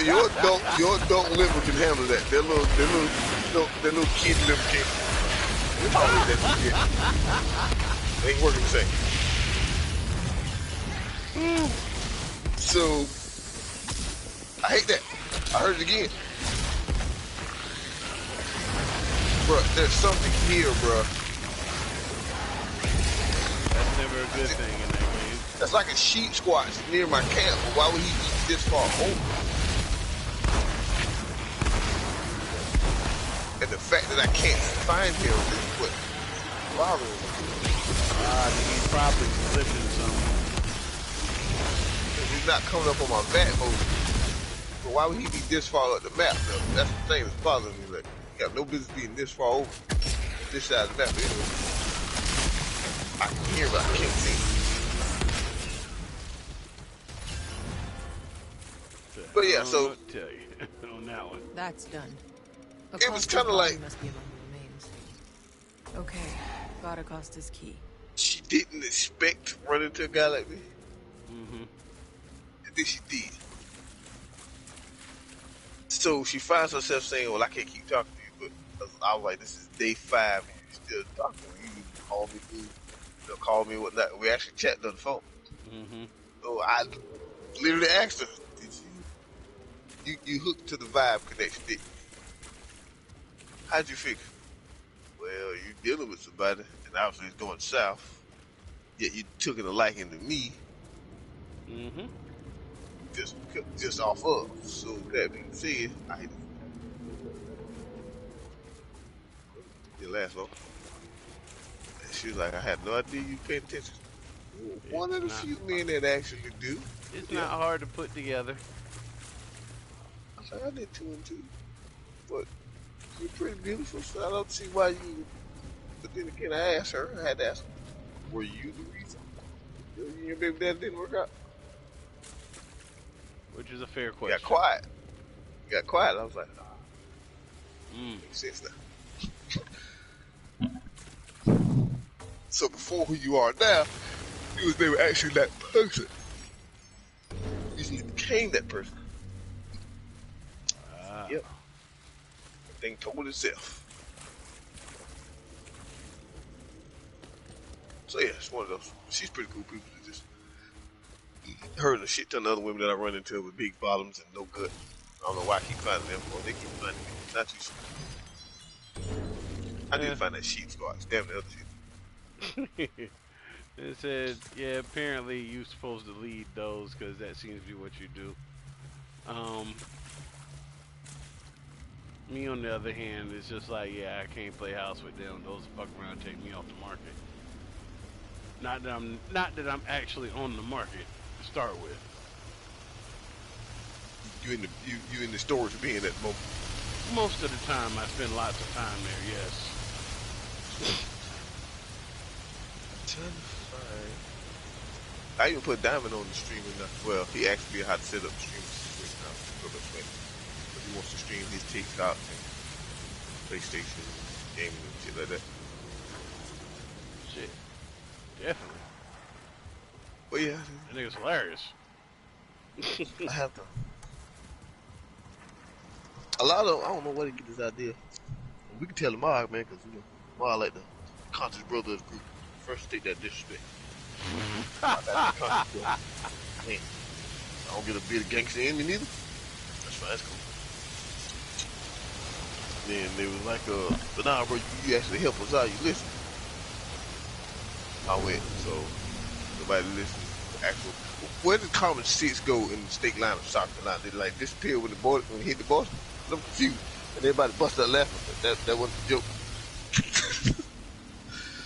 your adult liver can handle that. That little kid liver can't. That ain't working the same. So, I hate that. I heard it again. Bruh, there's something here, bruh. That's never a good thing in that game. That's like a sheep squatch near my camp, but why would he be this far over? And the fact that I can't find him is what bothers me. He's probably slipping something. He's not coming up on my back, But why would he be this far up the map, though? That's the thing that's bothering me. Like, you got no business being this far over this side of the map. Anyway, I can hear, but I can't see. But yeah, so what to tell you on that one. That's done. It was Acosta's kinda body like- must be among the remains. Okay, got Acosta's key. she didn't expect to run into a guy like me. Mm-hmm. And then she did. So she finds herself saying, well, I can't keep talking to you, but I was like, this is day 5 and you're still talking. You can call me through, call me whatnot. We actually chatted on the phone. Mm-hmm. So I literally asked her, did you hooked to the vibe connection, did you? How'd you figure? Well, you're dealing with somebody, and obviously it's going south, yet you took it a liking to me. Mm-hmm. Just off of. So that being said, I hate your last one. And she was like, I had no idea you paid attention. One of the few men that actually do. It's not hard to put together. I was like, I did 2 and 2. But you're pretty beautiful, so I don't see why you. But then again, I asked her, I had to ask her, were you the reason your baby daddy didn't work out? Which is a fair question. You got quiet. I was like, makes sense now. So before who you are now, you was never actually that person. You just became that person. Yep. The thing told itself. So yeah, it's one of those. She's pretty cool people to just her and a shit ton of other women that I run into with big bottoms and no gut. I don't know why I keep finding them, or they keep finding me. Not too sure. I need to find that sheep squad. Damn the other shit. It said, yeah, apparently you're supposed to lead those because that seems to be what you do. Me on the other hand, it's just like, yeah, I can't play house with them. Those fuck around and take me off the market. Not that I'm actually on the market to start with. You in the storage bin at the moment. Most of the time, I spend lots of time there. Yes. I even put Diamond on the stream enough. Well, he asked me how to set up the stream situation now. But he wants to stream his TikTok and PlayStation gaming and shit like that. Shit. Definitely. But yeah, that nigga's hilarious. I have to. A lot of I don't know where to get this idea. We can tell the Mark, man, because Mark like the conscious brother of the group. First, take that disrespect. Man, I don't get a bit of gangster in me neither. That's fine, that's cool. Then they was like, but nah, bro, you actually help us out. You listen. I went, so nobody listens. Actual, where did common sense go in the state line of South Carolina? Did it like disappear when it hit the Boston? I'm confused. And everybody busted out laughing, but that wasn't the joke.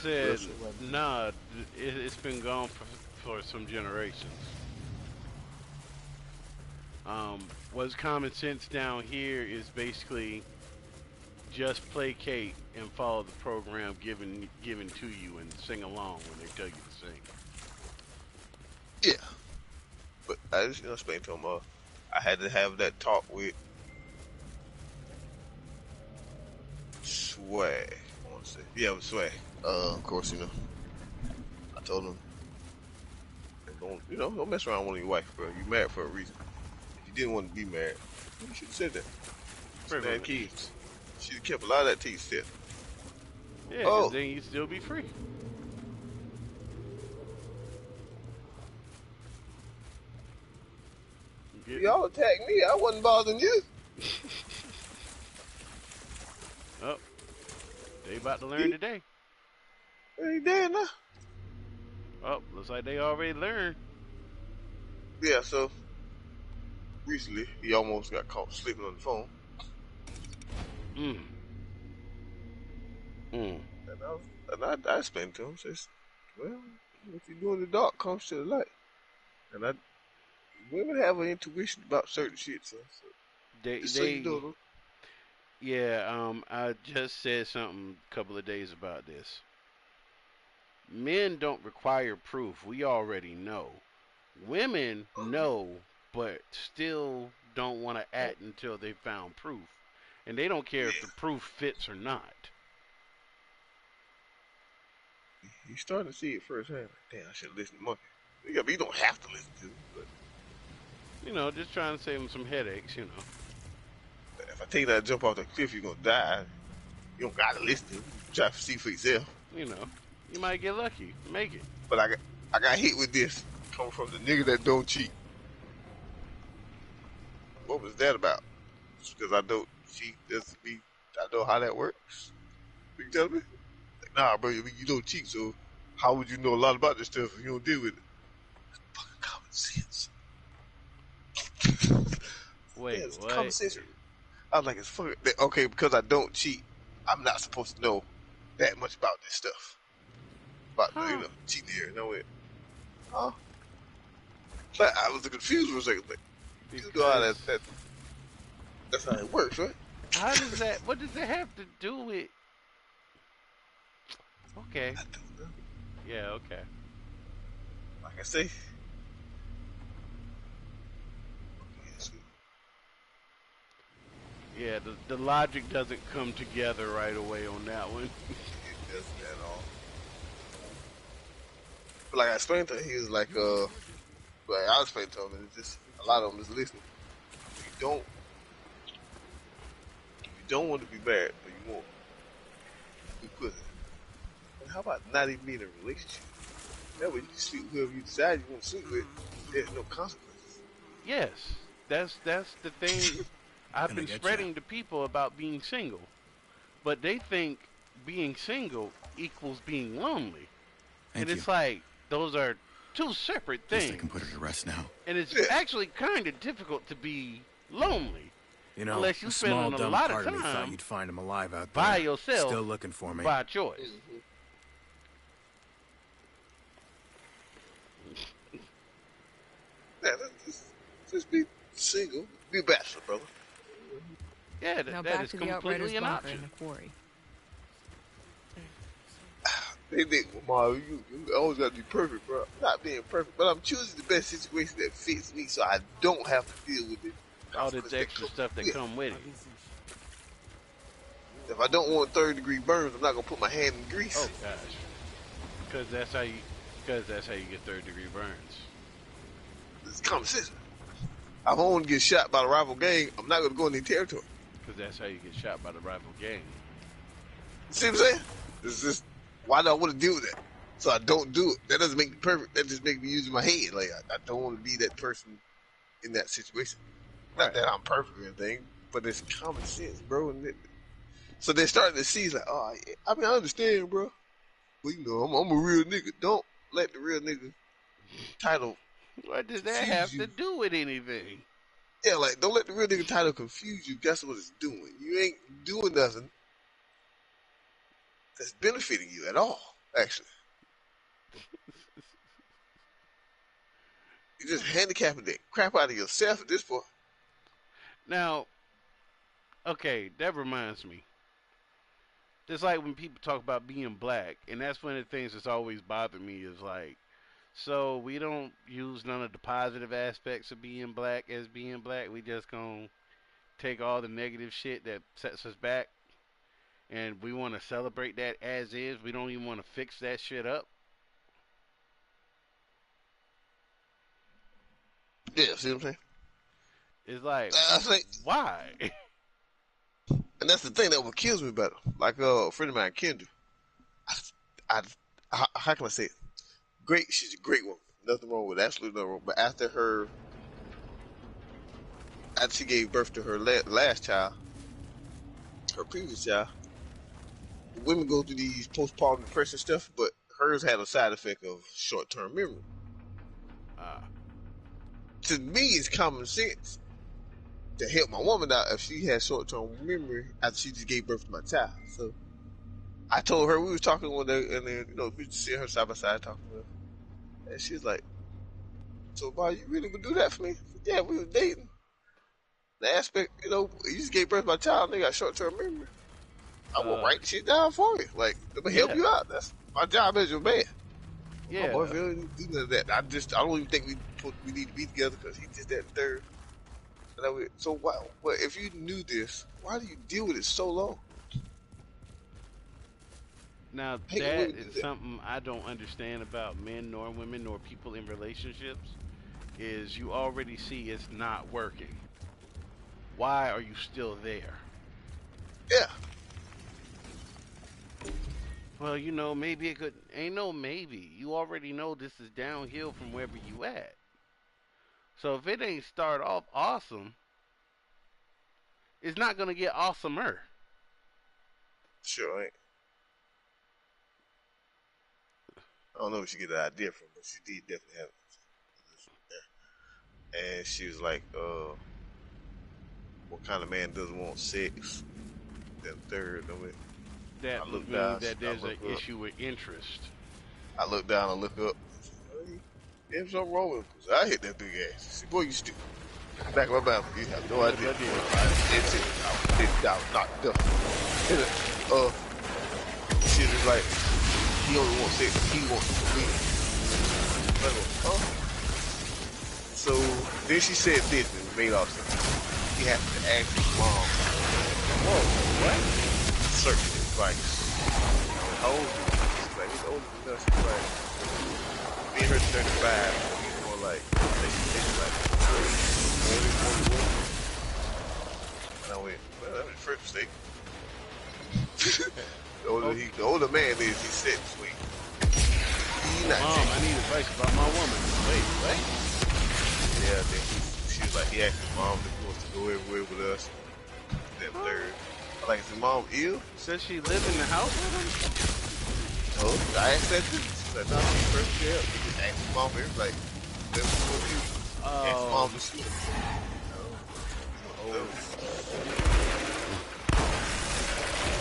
Said, nah, it's been gone for some generations. What's common sense down here is basically just placate and follow the program given to you and sing along when they tell you to sing. Yeah. But I just explained to him, I had to have that talk with Swag. I want to say. Yeah, with Swag. Of course, I told him, don't mess around with one of your wife, bro. You married for a reason. If you didn't want to be married, you should have said that. Had kids. Should have kept a lot of that to yourself. Yeah, because then you'd still be free. Y'all attacked me. I wasn't bothering you. Oh, they about to learn today. They dead now. Oh, looks like they already learned. Yeah, so recently he almost got caught sleeping on the phone. And I explained to him, says, well, if you're doing the dark, comes to the light. And women have an intuition about certain shit, so They Just so you they know, yeah. I just said something a couple of days about this. Men don't require proof. We already know. Women know, but still don't want to act until they found proof, and they don't care if the proof fits or not. you starting to see it firsthand. Like, damn, I should listen to Monkey. Yeah, but you don't have to listen to it. But Just trying to save them some headaches. if I tell you that jump off the cliff, you're gonna die. You don't gotta listen to it. Try to see for yourself. You know, you might get lucky, make it. But I got hit with this coming from the nigga that don't cheat. What was that about? Just because I don't cheat doesn't mean I know how that works. You tell me? Like, nah, bro, you don't cheat, so how would you know a lot about this stuff if you don't deal with it? Fucking common sense. Wait, yeah, it's what? common sense. I was like, it's fucking okay because I don't cheat. I'm not supposed to know that much about this stuff. About cheating here, no way. Huh? Like, I was confused for a second. Like, you know how that's how it works, right? How does that? What does it have to do with? Okay. I don't know. Yeah. Okay. Like I say. Yeah. The logic doesn't come together right away on that one. It doesn't at all. But like I explained to him, he was like, like I explained to him, and it's just a lot of them is listening. If you don't want to be married, or you want to be pussy, then how about not even being in a relationship? That way you can sleep with whoever you decide you want to sleep with. There's no consequences. Yes, that's the thing I've been spreading to people about being single, but they think being single equals being lonely, and it's like those are two separate things. I can put her to rest now. And it's actually kind of difficult to be lonely. You know, unless you a spend small a dumb lot part of of me thought time you'd find him alive out there, by yourself, still looking for me by choice. Yeah, just be single, be a bachelor, brother. Yeah, Now that back is to the completely Outrider's an bunker option. in the quarry. They think, well, Ma, you always gotta be perfect, bro. I'm not being perfect, but I'm choosing the best situation that fits me, so I don't have to deal with it. All this extra stuff that come with it. If I don't want third-degree burns, I'm not gonna put my hand in grease. Oh gosh, because that's how you get third-degree burns. It's common sense. If I want to get shot by the rival gang, I'm not gonna go in their territory. Because that's how you get shot by the rival gang. See what I'm saying? It's just why do I want to deal with that? So I don't do it. That doesn't make me perfect. That just makes me using my head. Like I don't want to be that person in that situation. Not that I'm perfect or anything, but it's common sense, bro. So they're starting to see, like, oh, I mean, I understand, bro. But you know, I'm a real nigga. Don't let the real nigga title. What does that have to do with anything? Yeah, like, don't let the real nigga title confuse you. That's what it's doing. You ain't doing nothing that's benefiting you at all, actually. You're just handicapping the crap out of yourself at this point. Now, okay, that reminds me. It's like when people talk about being black, and that's one of the things that's always bothered me is like, so we don't use none of the positive aspects of being black as being black. We just gonna take all the negative shit that sets us back, and we want to celebrate that as is. We don't even want to fix that shit up. Yeah, see what I'm saying? It's like, I think, why? and that's the thing that what kills me about it. Like a friend of mine, Kendra. How can I say it? Great, she's a great woman. Nothing wrong with it. Absolutely nothing wrong. But after she gave birth to her last child, her previous child, women go through these postpartum depression stuff, but hers had a side effect of short-term memory. To me, it's common sense to help my woman out if she has short-term memory after she just gave birth to my child. So I told her, we was talking one day, and then, we just see her side by side talking to her. And she's like, so, Bob, you really would do that for me? Yeah, we were dating. the aspect, you know, you just gave birth to my child, they got short-term memory. I will write the shit down for you. Like, let me help you out. That's my job as your man. Yeah. My boyfriend didn't do none of that. I don't even think we need to be together because he just that third. And I went, so why? Well, if you knew this, why do you deal with it so long? Now that is something I don't understand about men nor women nor people in relationships. Is you already see it's not working. Why are you still there? Yeah. Well, you know, maybe it could. Ain't no maybe. You already know this is downhill from wherever you at. So if it ain't start off awesome, it's not gonna get awesomer. Sure ain't. I don't know where she get that idea from, but she did definitely have it. And she was like, what kind of man doesn't want sex? Then third, I mean, That I look means down, that there's an up. issue with interest. I look down and look up. There's something wrong with him. I hit that big ass. She said, boy, you stupid. Back of my mouth. You have no idea. It's it. I was knocked up. She was like, he only wants sex. He wants to leave. I go, oh. So then she said this and it made all sense. He has to ask his mom. Whoa, what? Certain advice. How old is he? She's like, he's older than us. She's like, me and her 35. He's more like, she's like, 40, 41. And I went, well, that was the first mistake. The older man is, he's set sweet. He's not Mom, I need advice about my woman. Wait, what? Yeah, then she was like, he asked his mom if he wants to go everywhere with us. That third. I'm like, is his mom ill? Says she lived in the house with him? Oh, I asked that too. She's like, no, she's first care. He just asked his mom everything. Like, live with you. Asked his mom to sleep.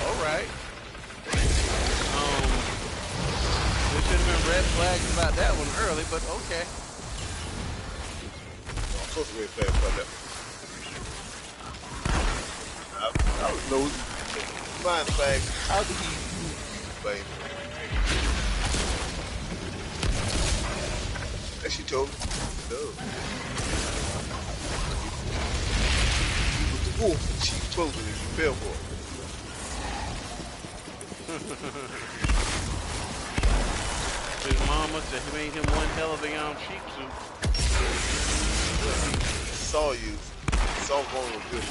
Alright. There should have been red flags about that one early, but okay. I'm supposed to red flags about that. I was nosy. Mind the fact, how did he explain? And she told me, no. He was the wolf in sheep's clothing and you fell for it. His mom must have made him one hell of a sheep suit. He saw you. He saw vulnerability.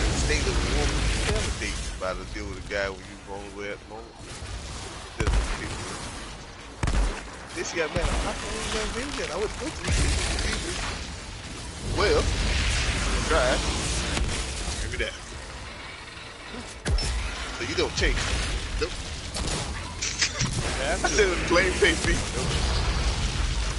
The state of the woman, you never date about to deal with a guy when you're vulnerable at the moment. Then she got mad. How come we never been yet? I wouldn't go to this. Well, try. Give me that. So you don't chase. Nope. I said plain face me. Nope.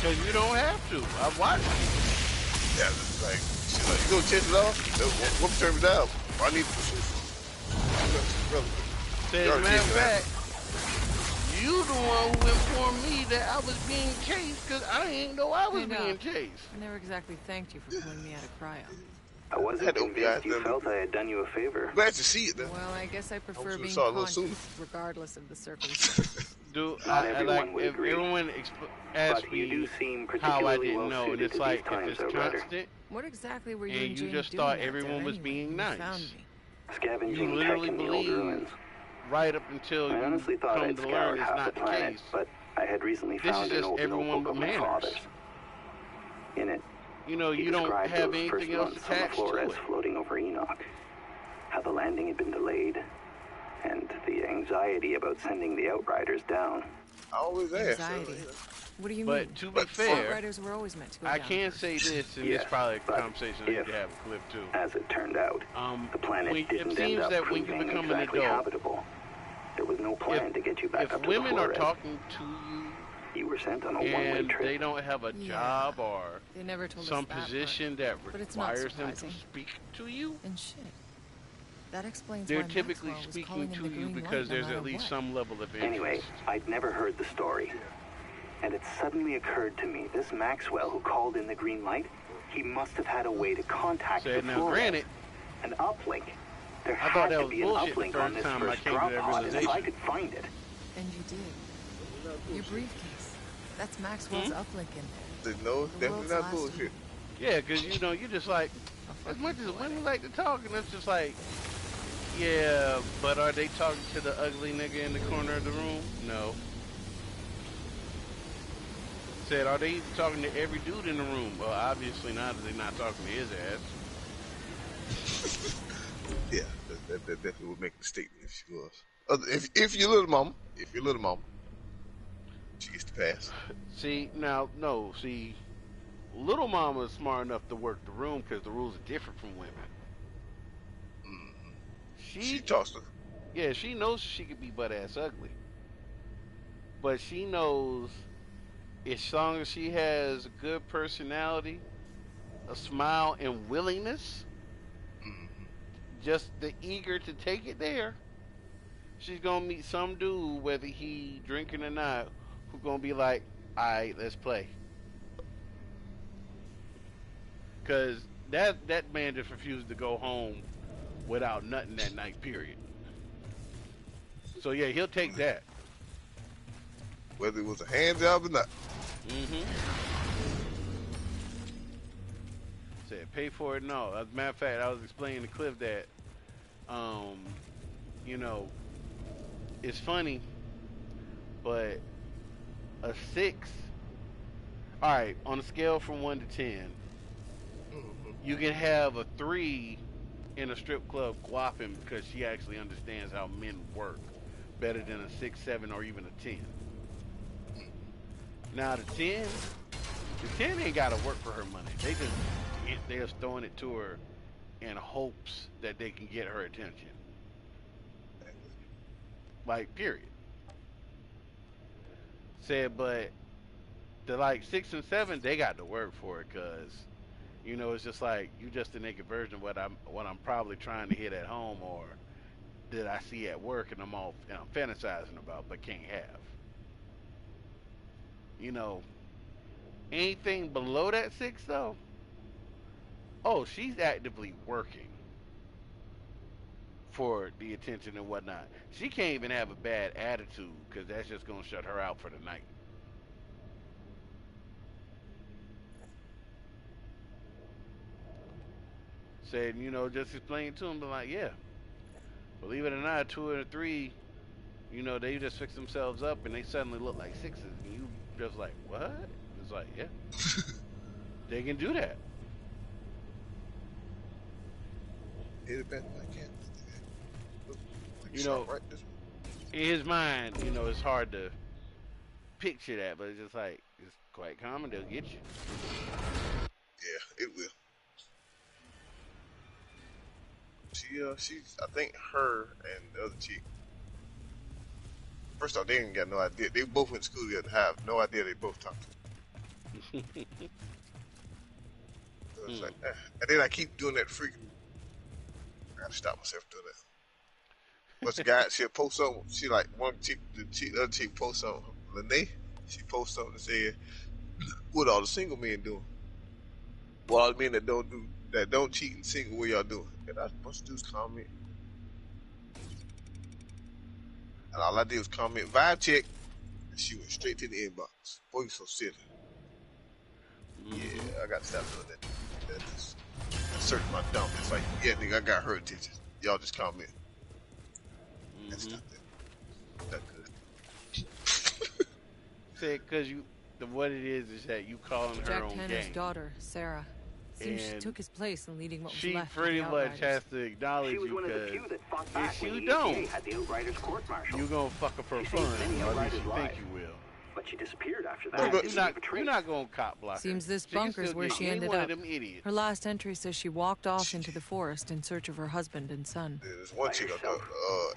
Because you don't have to. I've watched you. Yeah, it's like, she's like, you gonna chase it off? Nope. What turn me down? I need to push. Say, as a matter of fact, you the one who informed me that I was being chased because I didn't know I was being chased. I never exactly thanked you for pulling me out of cryo. I wasn't convinced you felt I had done you a favor. Glad to see it, though. Well, I guess I prefer being saw it a little conscious, regardless of the circumstances. Dude, Not I everyone like would if agree. everyone asked But you do me seem how I particularly didn't know, and it's well-suited to like these times, if it's Outrider. constant, What exactly were you and and you Jane just doing thought out there everyone was anyway being when you nice. found me? Scavenging You tech literally in the old believe ruins. right up until I honestly you thought come I'd to learn scoured it's half not the the planet, case. but I had recently This found is an just old everyone notebook but of my manners. father's. In it, You know, he you don't described have those first anything else months on the attached to Flores it. floating over Enoch. How the landing had been delayed, and the anxiety about sending the Outriders down. I always ask. Anxiety. What do you But mean? to be fair, Outriders were always meant to go I down can first. say this, and Yes, it's probably a but conversation I need to have a clip too. As it turned out, the planet it didn't end seems up that when you proving become an exactly adult, habitable. There was no plan to get you back if up to the women are Flores. talking to you You were sent on a one-way and trip. they don't have a job or They never told some us that position part. that But it's not requires them to surprising. speak to you, And shit. That explains they're why typically Maxwell was speaking calling to in the you green because light no there's at matter least what. some level of interest. Anyway, I'd never heard the story. And it suddenly occurred to me, this Maxwell who called in the green light, he must have had a way to contact the Flores. Granted, an uplink. There I thought had that to was be an bullshit the uplink on first this time I first came to drop that pod, and if I realization. could find it. And you did. Your briefcase. That's Maxwell's uplink in there. No, The definitely world's not last bullshit. Yeah, because, you know, you just like, as much as women like to talk, and it's just like, yeah, but are they talking to the ugly nigga in the corner of the room? No. Said, are they even talking to every dude in the room? Well, obviously not, if they're not talking to his ass. Yeah, that definitely would make a statement if she was. If your little mama, she gets the pass. See, now, no, see, little mama is smart enough to work the room because the rules are different from women. She tossed her. Yeah, she knows she could be butt ass ugly. But she knows as long as she has a good personality, a smile, and willingness, just the eager to take it there, she's gonna meet some dude, whether he drinking or not, who gonna be like, alright, let's play. Cause that man just refused to go home without nothing that night, period. So yeah, he'll take that. Whether it was a hand job or not. Said pay for it, no. As a matter of fact, I was explaining to Cliff that, you know, it's funny, but a 6, alright, on a scale from 1 to 10, you can have a 3 in a strip club guapping because she actually understands how men work better than a 6, 7, or even a 10. Now the 10 ain't got to work for her money. They're just throwing it to her in hopes that they can get her attention. Like, period. Said, but the like 6 and 7, they got to work for it because, you know, it's just like you just a naked version of what I'm probably trying to hit at home or that I see at work and I'm fantasizing about but can't have. You know, anything below that 6 though, oh, she's actively working for the attention and whatnot. She can't even have a bad attitude because that's just gonna shut her out for the night. Said, you know, just explain to him, but like, yeah, believe it or not, 2 and 3, you know, they just fix themselves up and they suddenly look like 6s, and you just like, what? It's like, yeah, they can do that. Hit it back like that. You know, in his mind, you know, it's hard to picture that, but it's just like, it's quite common, they'll get you. Yeah, it will. She's, I think her and the other chick, first off, they didn't got no idea. They both went to school together, have no idea they both talked to. So it's like, and then I keep doing that freaking, I gotta stop myself doing that. But the guy, she'll post something, she like, one chick, the other chick post something, Lene, she post something and said, what all the single men doing? What all the men that don't cheat and single, what y'all doing? And I bunch of dudes comment. And all I did was comment, vibe check, and she went straight to the inbox. Boy, you so silly. Yeah, I gotta stop doing that. That just searching my dump. It's like, yeah, nigga, I got her attention. Y'all just comment. That's not that good. Say, because what it is that you calling her Jack own Tanner's gang. daughter, Sarah. Seems she took his place in leading what was She left pretty of the much Outriders. has to acknowledge She was you one of the because few that fought back if when you the don't, EPA had the Outriders court-martial. you're going to fuck up for She fun, saved many or at least Outriders' you think lives. you will. But she disappeared after But that. you're not going to cop block her. Seems this She can bunker's still where get she any ended one up. of them idiots. Her last entry says she walked off into the forest in search of her husband and son. There's one chick up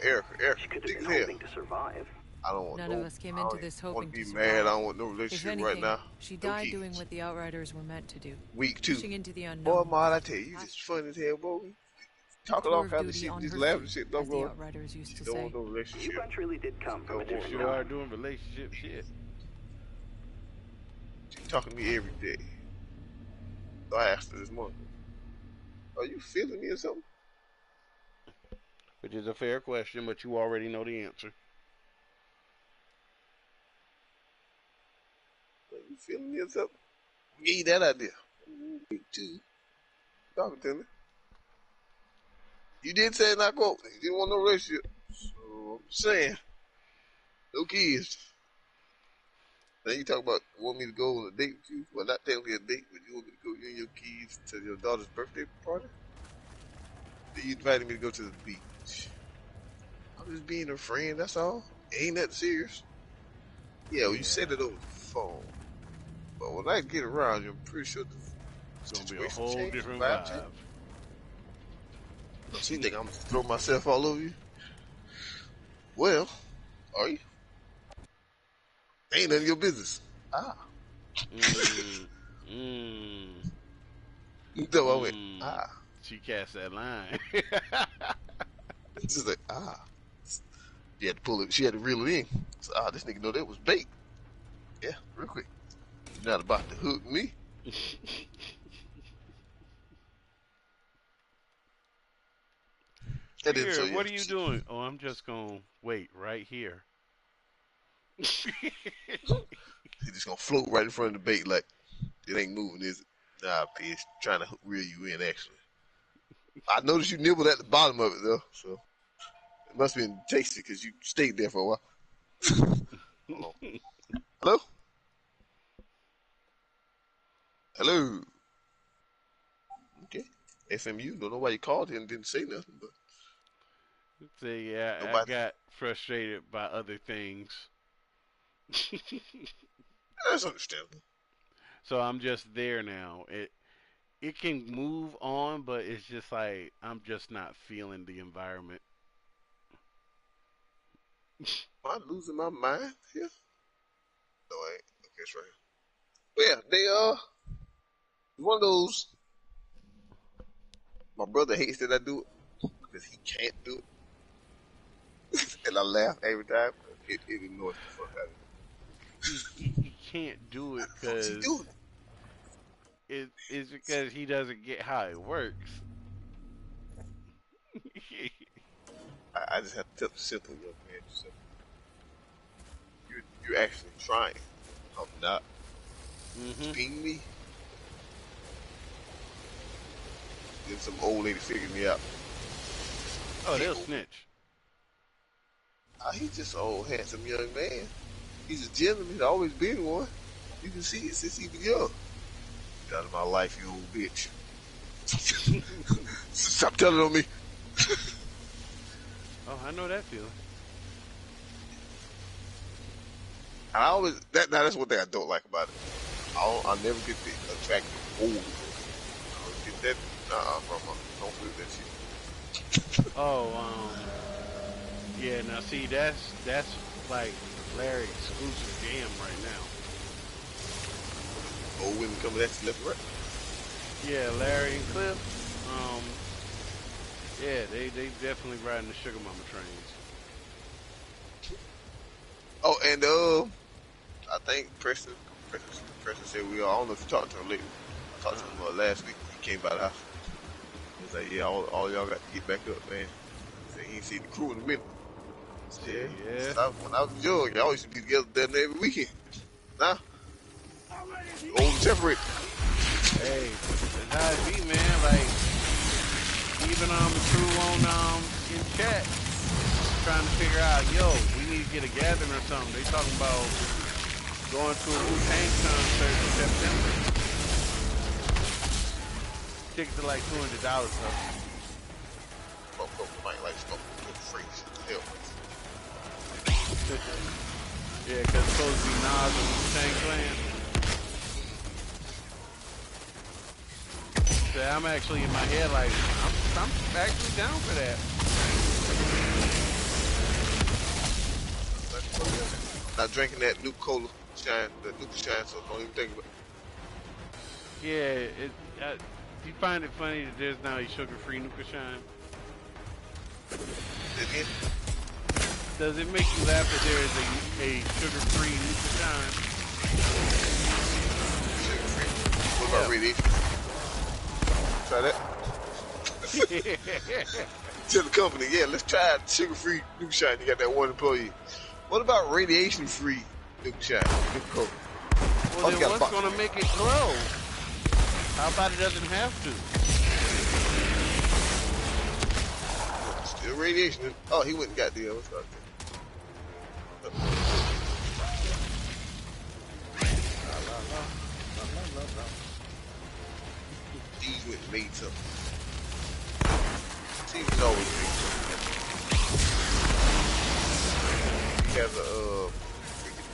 there, Erica. She could have been hoping to survive. I don't want None of us came into this hoping to to be survive. mad. I don't want no If relationship anything, right now. she No died kids. doing what the Outriders were meant to do. Week 2. Pushing into the Boy, unknown. Maud, I tell you, you just funny as hell, boy. Talking all Tour of kinds of duty shit, on just her laughing feet, shit. as Don't the go. Outriders used to Don't say. want no relationship. You bunch really did come from a You different sure are doing relationship shit. She's talking to me every day. So I asked her this morning, are you feeling me or something? Which is a fair question, but you already know the answer. Are you feeling me or something? Give you that idea. Me too. Talking to me. You did say, and I quote, you didn't want no relationship. So I'm saying, no kids. Now you talk about want me to go on a date with you. Well, not technically a date, but you want me to go you and your kids to your daughter's birthday party? Then you invited me to go to the beach. I'm just being a friend, that's all. Ain't that serious. Yeah, well, you said it over the phone. But when I get around you, I'm pretty sure It's gonna be a whole different vibe. So you think I'm gonna throw myself all over you? Well, are you? Ain't none of your business. Ah. So I went, ah. She cast that line. She's like, ah. She had to pull it. She had to reel it in. So, this nigga know that was bait. Yeah, real quick. You're not about to hook me. Here, what are you doing? Oh, I'm just gonna wait right here. He's just gonna float right in front of the bait like it ain't moving, is it? Nah, bitch, trying to reel you in. Actually, I noticed you nibbled at the bottom of it though, so it must have been tasty because you stayed there for a while. Hello? Hello? Okay. FMU, don't know why you called and didn't say nothing, but. Say, yeah, I got frustrated by other things. That's understandable. So I'm just there now. It can move on, but it's just like I'm just not feeling the environment. Am I losing my mind here? No, I ain't. Okay, it's right here. But yeah, they one of those. My brother hates that I do it because he can't do it. And I laugh every time. It annoys the fuck out of me. He can't do it because it's because he doesn't get how it works. I just have to tell the simple young man, you're actually trying. I'm not. Being me. Then some old lady figured me out. Oh, they'll snitch. He's just an old, handsome young man. He's a gentleman. He's always been one. You can see it since he was young. Get out of my life, you old bitch. Stop telling on me. Oh, I know that feeling. I always that's one thing I don't like about it. I never get the attracted to old people. I don't get that. Don't feel that shit. Oh, yeah. Now see, that's like Larry's exclusive jam right now. Old women coming at you left and right. Yeah, Larry and Cliff. Yeah, they definitely riding the Sugar Mama trains. Oh, and I think Preston said we all. I don't know if you talked to him lately. I talked to him last week. He came by the house. He was like, yeah, all y'all got to get back up, man. He said he ain't seen the crew in a minute. Yeah. When I was young, y'all used to be together damn near every weekend. Now, old and separate. Hey, that's how it be, man. Like, even the crew on in chat trying to figure out, yo, we need to get a gathering or something. They talking about going to a Wu-Tang concert in September. Tickets are like $200 though. Might like smoke free hell. Yeah, because it's supposed to be Nas and Wu-Tang Clan. So I'm actually in my head like, I'm actually down for that. Not drinking that new cola shine, the Nuka Shine, so don't even think about it. Yeah, do you find it funny that there's now a sugar-free Nuka Shine? Does it make you laugh that there is a sugar-free Nuka Shine? about radiation? Try that. Tell the company, yeah, let's try sugar-free Nuke Shine. You got that one employee. What about radiation-free Nuke Shine? Nuke Coke? Well, then what's going to make it glow? How about it doesn't have to? Still radiation. Oh, he went and got the other stuff. These went and made something. He's always made something. He has a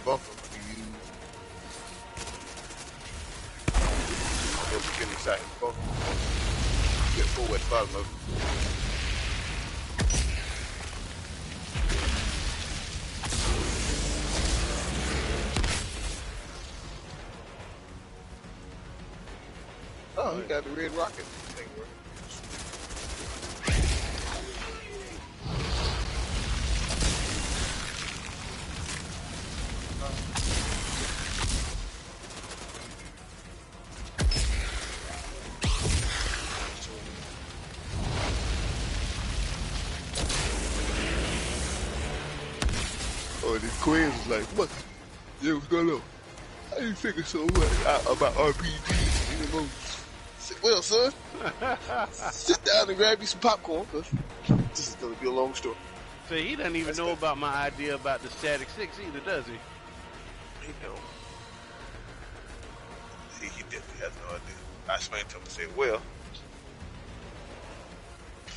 buffer to use. Go get inside his buffer. Get full at the bottom of it. Oh, he got the red rocket thing working. Oh, this quiz was like, what? Yeah, what's going on? I didn't figure so much out about RPGs anymore. Well, son, sit down and grab you some popcorn, because this is going to be a long story. So he doesn't even know about my idea about the static 6 either, does he? He don't. He definitely has no idea. I explained to him and said, well,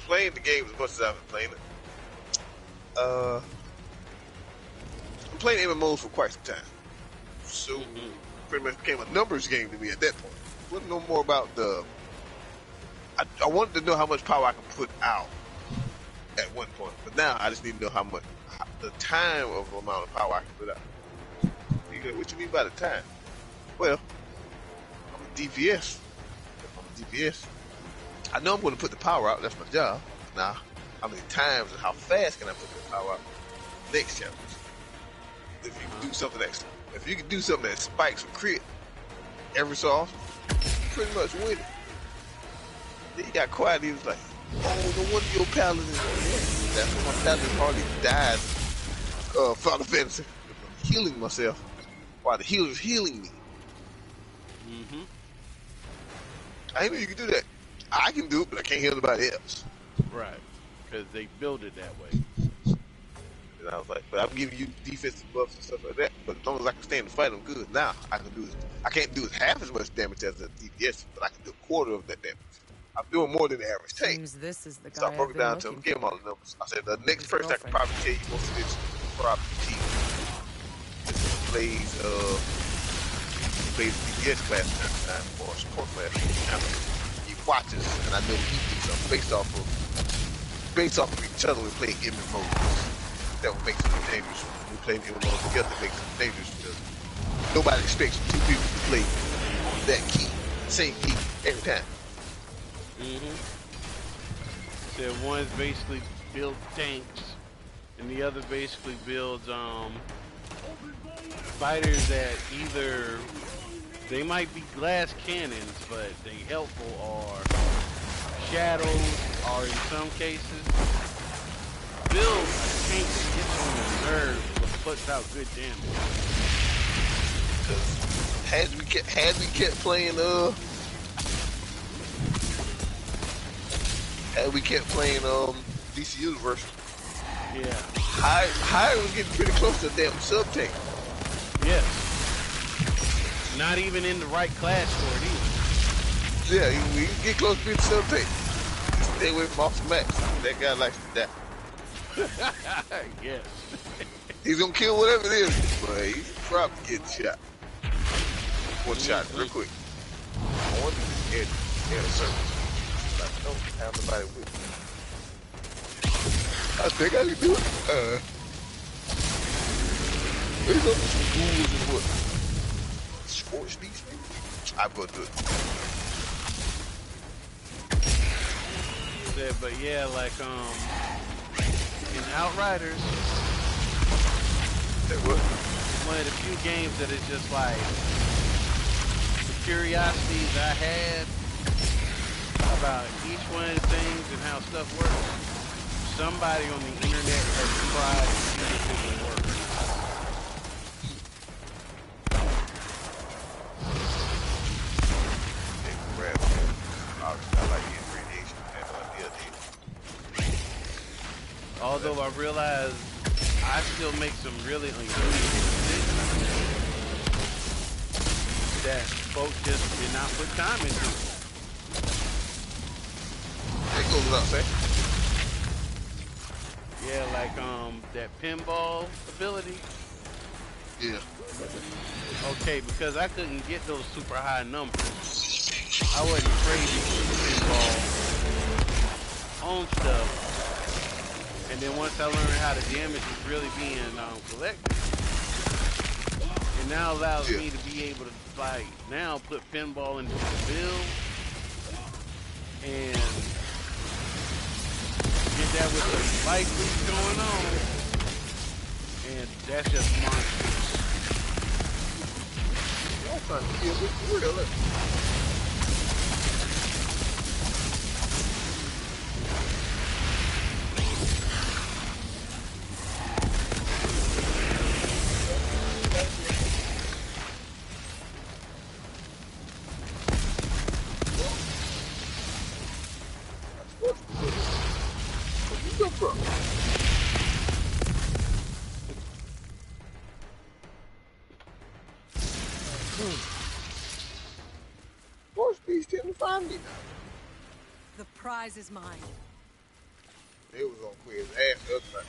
playing the game as much as I've been playing it, I'm playing MMOs for quite some time. So, pretty much became a numbers game to me at that point. Wouldn't know more about the. I wanted to know how much power I can put out at one point, but now I just need to know how much the time of amount of power I can put out. What you mean by the time? Well, I'm a DPS. I know I'm going to put the power out. That's my job. Now, how many times and how fast can I put the power out? Next challenge. If you can do something that spikes a crit every so often, pretty much win it. Then he got quiet. He was like, "Oh, no wonder your paladin." That's when my paladin hardly died. Final Fantasy. I'm healing myself while the healer's healing me. I didn't know you could do that. I can do it, but I can't heal nobody else. Right, because they build it that way. And I was like, but I'm giving you defensive buffs and stuff like that. But as long as I can stand and fight, I'm good. Now I can do it. I can't do half as much damage as a DPS, but I can do a quarter of that damage. I'm doing more than the average tank. Seems this is the guy So I broke it down to him, gave him all the numbers. I said the next person I can probably tell you most of this probably cheap. Plays DPS class time or support class. He watches, and I know he thinks something based off of each other. We play MMOs. That would make it dangerous. When we play MMOs together, it makes it dangerous because nobody expects two people to play on that key, same key every time. So one basically builds tanks, and the other basically builds fighters that either they might be glass cannons, but they helpful, or shadows, or in some cases build a tank that gets on the nerves but puts out good damage. Had we kept playing DC Universe, yeah, High was getting pretty close to a damn sub tank. Yes. Not even in the right class for it either. Yeah, we get close to being sub tank. Stay away from Officer Max. That guy likes to die. Yes. He's gonna kill whatever it is, but he's probably getting shot. One shot, real quick. I want to air the service. I don't have nobody with me. I think I can do it. There's some rules and what? Scorch these things? I'm gonna do it. But yeah, like in Outriders, one of the few games that is just like the curiosities I had about each one of the things and how stuff works, somebody on the internet has tried to see if it will work. Although I realize I still make some really unusual decisions that folks just did not put time into. That goes without saying. Yeah, like that pinball ability. Yeah. Okay, because I couldn't get those super high numbers, I wasn't trading pinball on stuff. And then once I learned how the damage is really being collected, it now allows me to be able to like now put pinball into the build and get that with the light boost going on, and that's just monstrous. Y'all trying to kill me for real. The prize is mine. It was on Quiz ass the other night.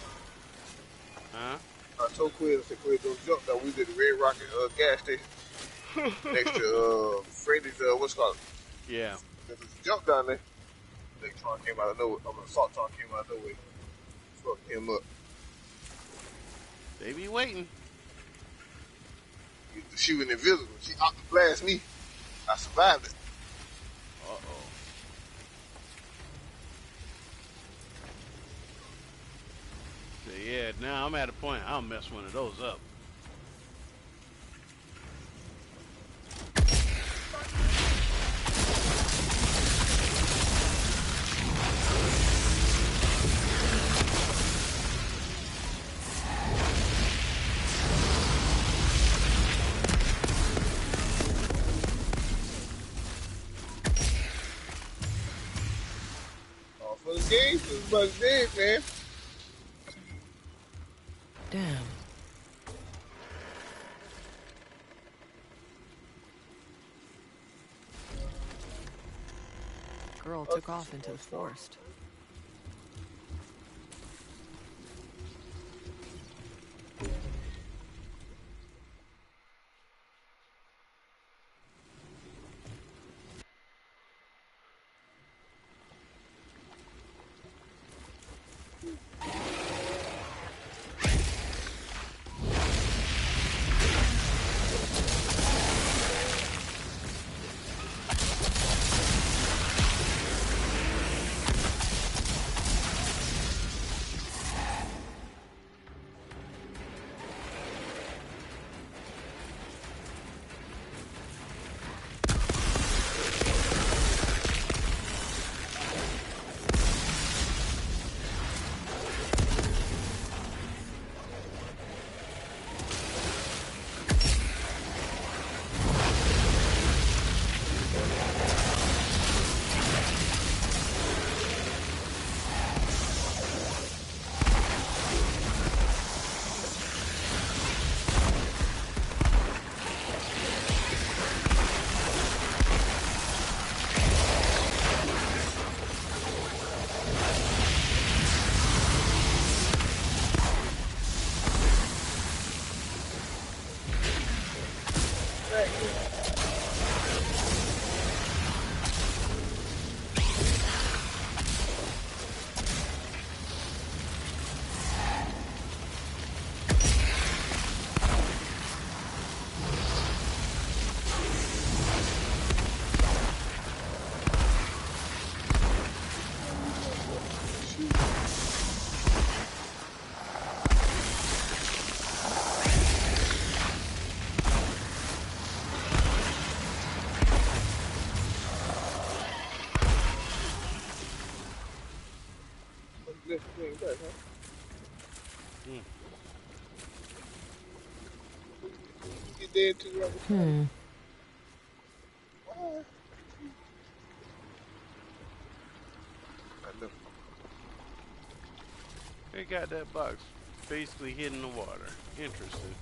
Huh? I told Quiz, I said, Quiz, don't jump that. We was at the Red Rocket gas station next to Freddy's, what's it called? Yeah. There was a jump down there. The Tron came out of nowhere. Assault Tron came out of nowhere. Fucked him up. They be waiting. She was invisible. She out to blast me. I survived it. Uh-oh. So yeah, now I'm at a point I'll mess one of those up. For the game, it's much dead, man. Damn. Girl took off into the forest. swing back, huh? You dead too, Robert? Why? I know. They got that box basically hitting the water. Interesting.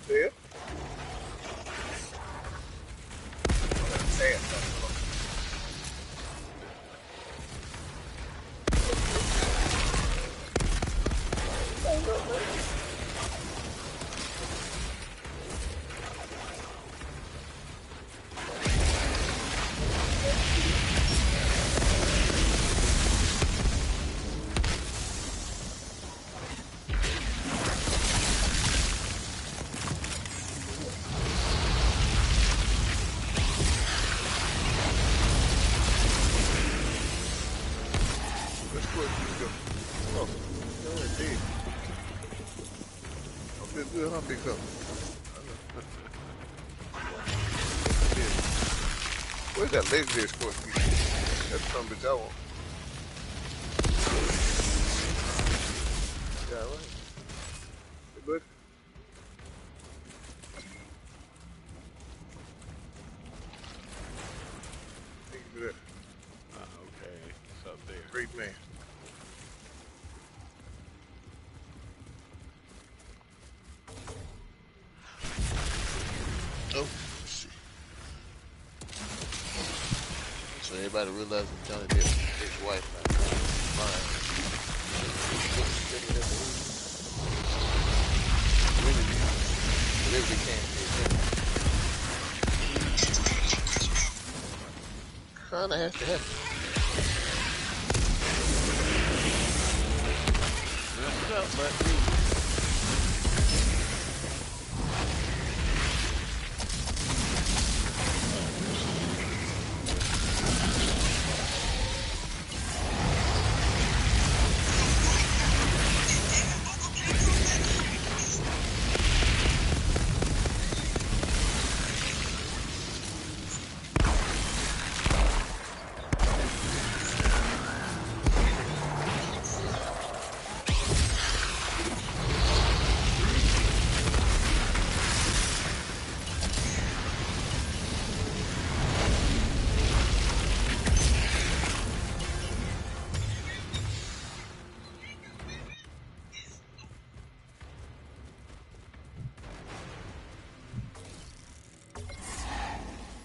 Yeah. Where's that legendary score? That's some bitch I want. Yeah, right. Hey, bud. Thank you for that. Okay, it's up there. Great man. Oh, shit. So everybody realizes Johnny Depp's ex-wife fine. Whatever they can. Kinda has to happen. What's up, bud?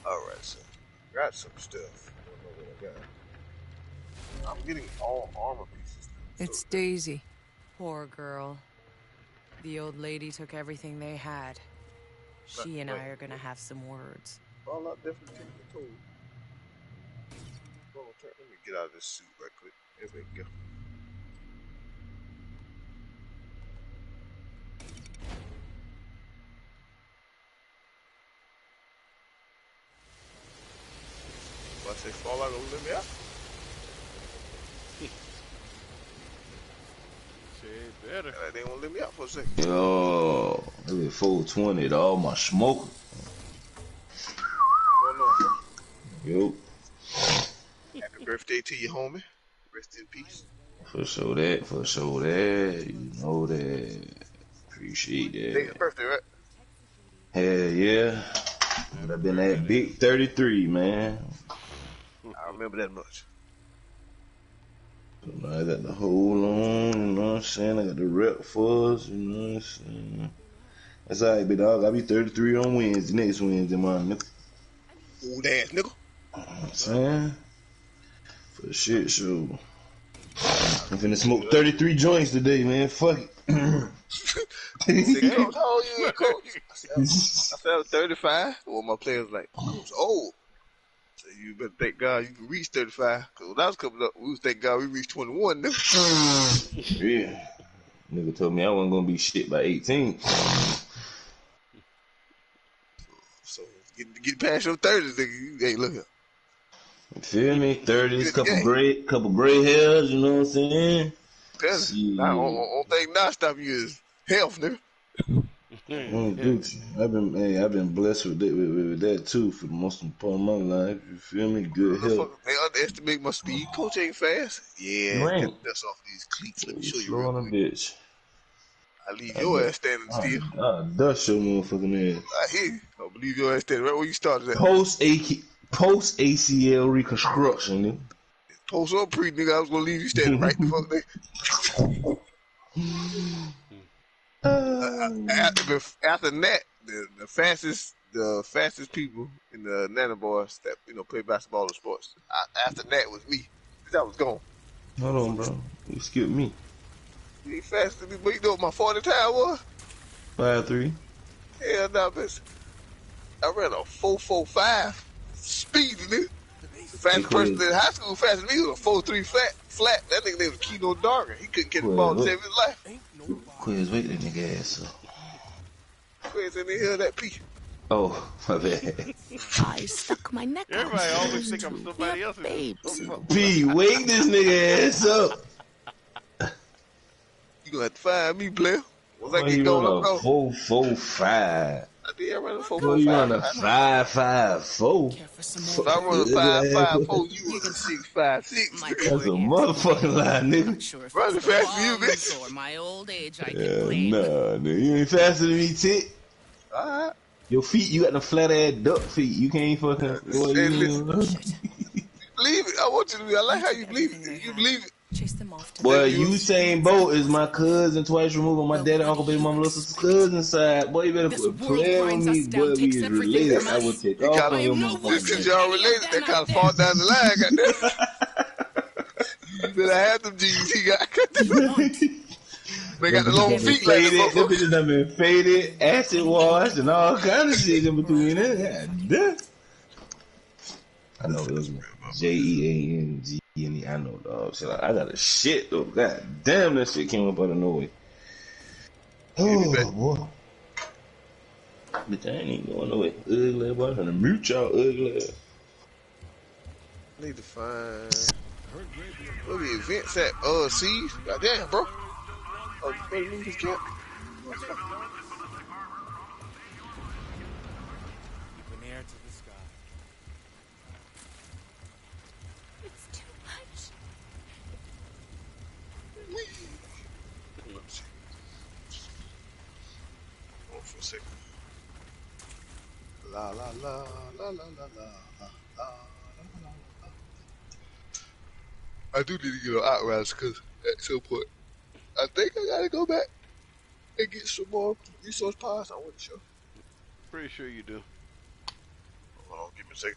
Alright, so got some stuff. I don't know what I got. I'm getting all armor pieces. It's Daisy. Poor girl. The old lady took everything they had. She and I are gonna have some words. All up definitely taking the toll. Let me get out of this suit right quick. There we go. If I say fall out, gonna let me out. Better. They won't let me out for a second. Yo, maybe 420 to all my smoking. Yo. Happy birthday to you, homie. Rest in peace. For sure that. You know that. Appreciate that. Today's birthday, right? Hell yeah. I've been that big 33, man. I remember that much. So now I got the hold on, you know what I'm saying? I got the rep for us, you know what I'm saying? That's alright, big dog. I'll be 33 on Wednesday, next Wednesday, man, nigga. Old ass nigga. You know what I'm saying? For the shit show. I'm finna smoke 33 joints today, man. Fuck it. Coach, how old you, Coach? I said I was 35. Well, my players like, Coach, old. So you better thank God you can reach 35. Because when I was coming up, we was thank God we reached 21, nigga. Yeah. Nigga told me I wasn't gonna be shit by 18. So get past your 30s, nigga. Hey, look here. You feel me? 30s, Yeah. couple gray hairs, you know what I'm saying? Only thing not stopping you is health, nigga. I've been blessed with that too for the most part of my life. You feel me? Good health. They underestimate my speed. Coach ain't fast. Yeah, You get ain't. the dust off these cleats. Let me You show you slow real on a quick. bitch. I leave your ass standing still. I dust your motherfucking ass. I hear you. I believe your ass standing right where you started at. Post ACL reconstruction, nigga. Post or pre, nigga, I was gonna leave you standing right the fuck there. After that, the fastest people in the nanoboys that play basketball or sports. After that was me. That was gone. Hold on, bro. You skipped me. You ain't faster than me, but you know what my 40 time was? 5'3". Hell no, bitch. I ran a 4.45 speed, nigga. The fastest person in high school faster than me was a 4.3 flat. That nigga named was Keno Dargan. He couldn't catch the ball to save his life. Quiz, wake that nigga ass up. Quiz in the hell that P. Oh, my bad. I stuck my neck out. Everybody always think I'm somebody else. P, wake this nigga ass up. You gonna have to find me, player. Once I Boy, get you going, on I'm a going. 4.45. I did run a 4.45. Boy, you on a 5.54. If I run a 5.54, you run a 6.56. That's a motherfucking lie, nigga. Running faster than you, bitch. Or my old age, I Yeah, nah, nigga. You ain't faster than me, Tick. Alright. Your feet, you got the flat ass duck feet. You can't fucking. Boy, Hey, you believe it. I want you to be. I like how you believe it. You believe it. Chase them off to Boy, Usain Bolt is my cousin twice removed on my daddy, uncle, baby mama, little sister's cousin side. Boy, you better quit playing with me. Boy, we is related. I will take off on your Just because motherfucking y'all related, that kind of fall down the line, goddamn. You better have them jeans he got. They got the long feet like that, them bitches done been faded, acid washed, and all kind of shit in between it. God damn. I know it was JEANGNE. I know, dog. Shit, I got a shit though. God damn, that shit came up out of nowhere. Oh boy, bitch, I ain't even going nowhere. Ugly boy, I'm trying to mute y'all ugly ass. I need to find where the events at. See, goddamn, bro. Oh, wait a minute, this jump. Air to the sky. It's too much. Hold on for a second. La la la la la la la la. I do need to get on Outriders because at some point I think I gotta go back and get some more resource pies. I wasn't sure. Pretty sure you do. Hold on, give me a second.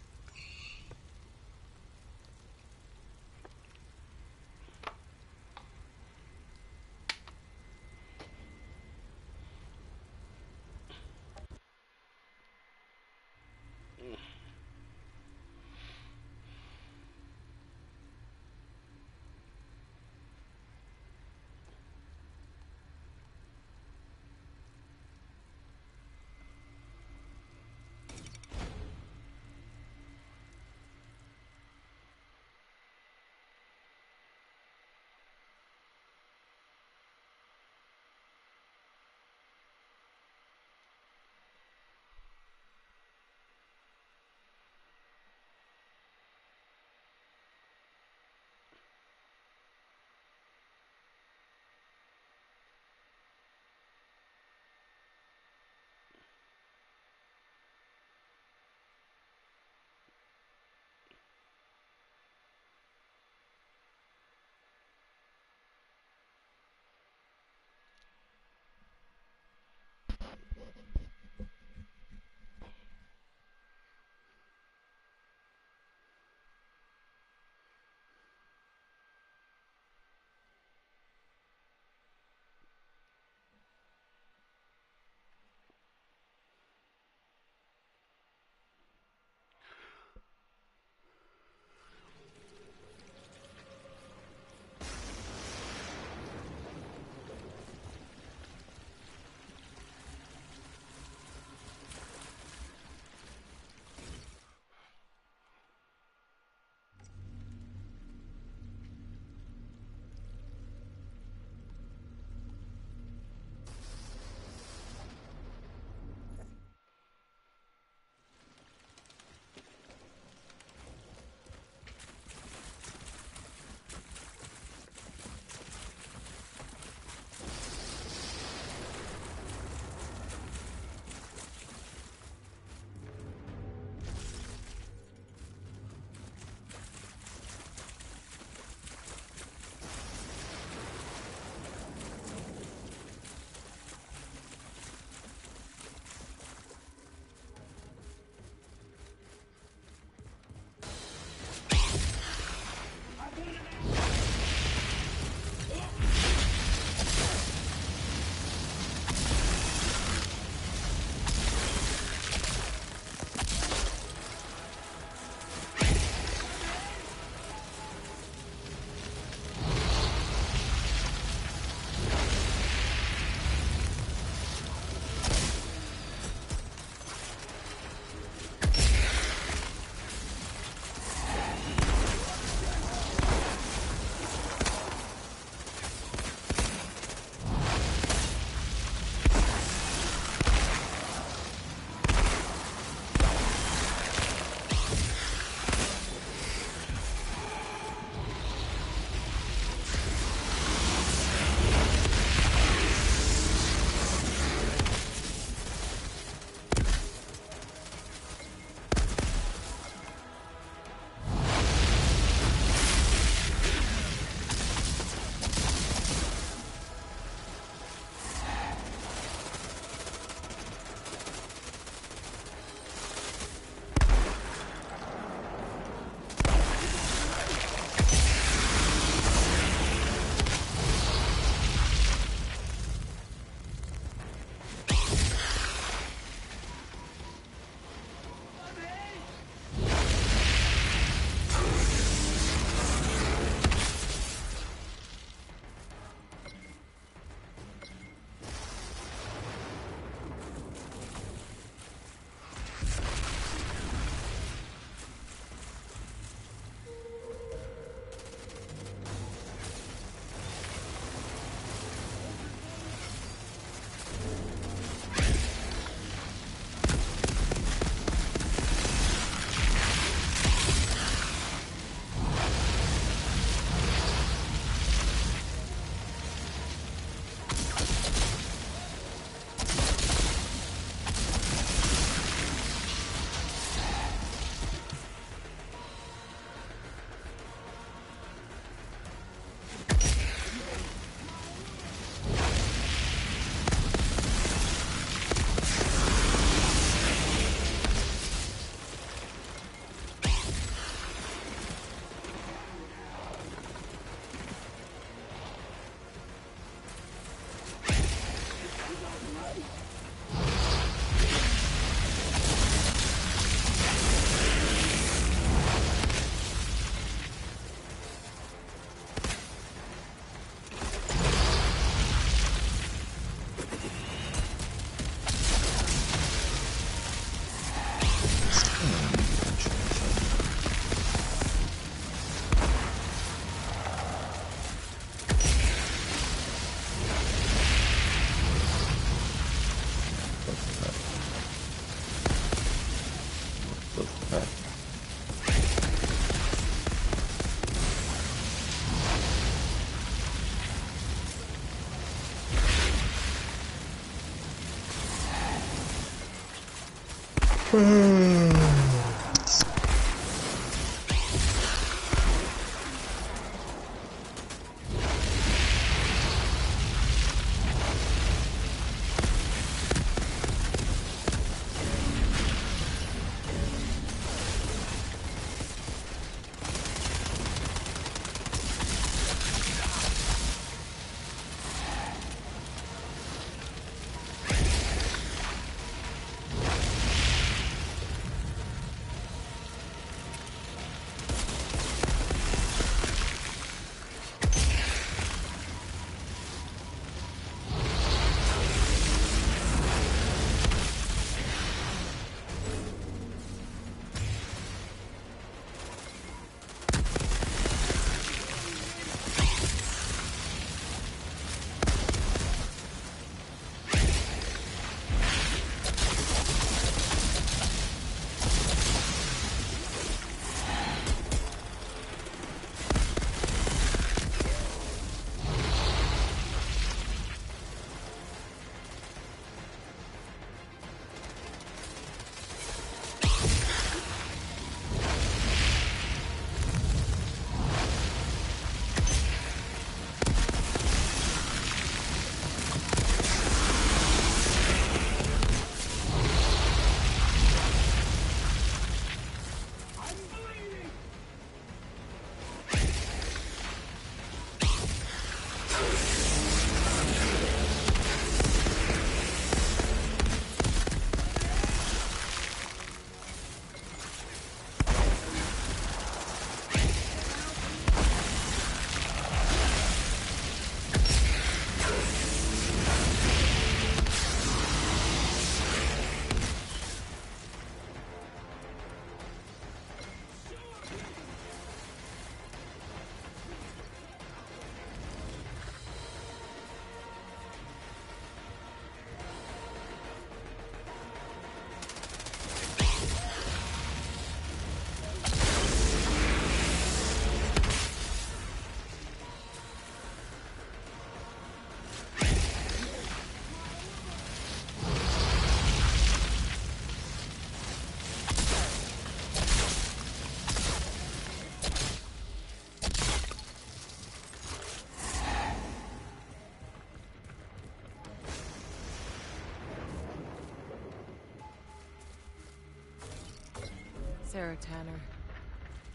Sarah Tanner,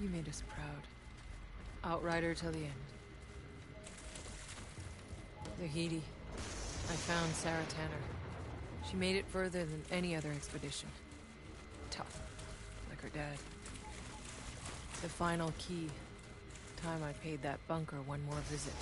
you made us proud. Outrider till the end. Zahidi, I found Sarah Tanner. She made it further than any other expedition. Tough, like her dad. The final key. Time I paid that bunker one more visit.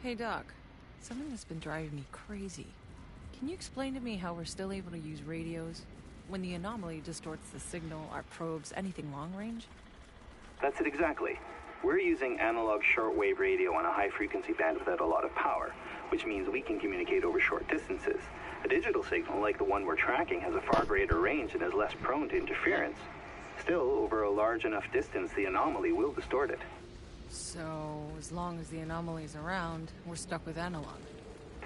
Hey, Doc. Something that's been driving me crazy. Can you explain to me how we're still able to use radios when the anomaly distorts the signal, our probes, anything long range? That's it exactly. We're using analog shortwave radio on a high-frequency band without a lot of power, which means we can communicate over short distances. A digital signal, like the one we're tracking, has a far greater range and is less prone to interference. Still, over a large enough distance, the anomaly will distort it. So, as long as the anomaly is around, we're stuck with analog.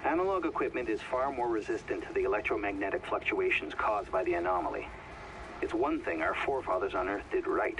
Analog equipment is far more resistant to the electromagnetic fluctuations caused by the anomaly. It's one thing our forefathers on Earth did right.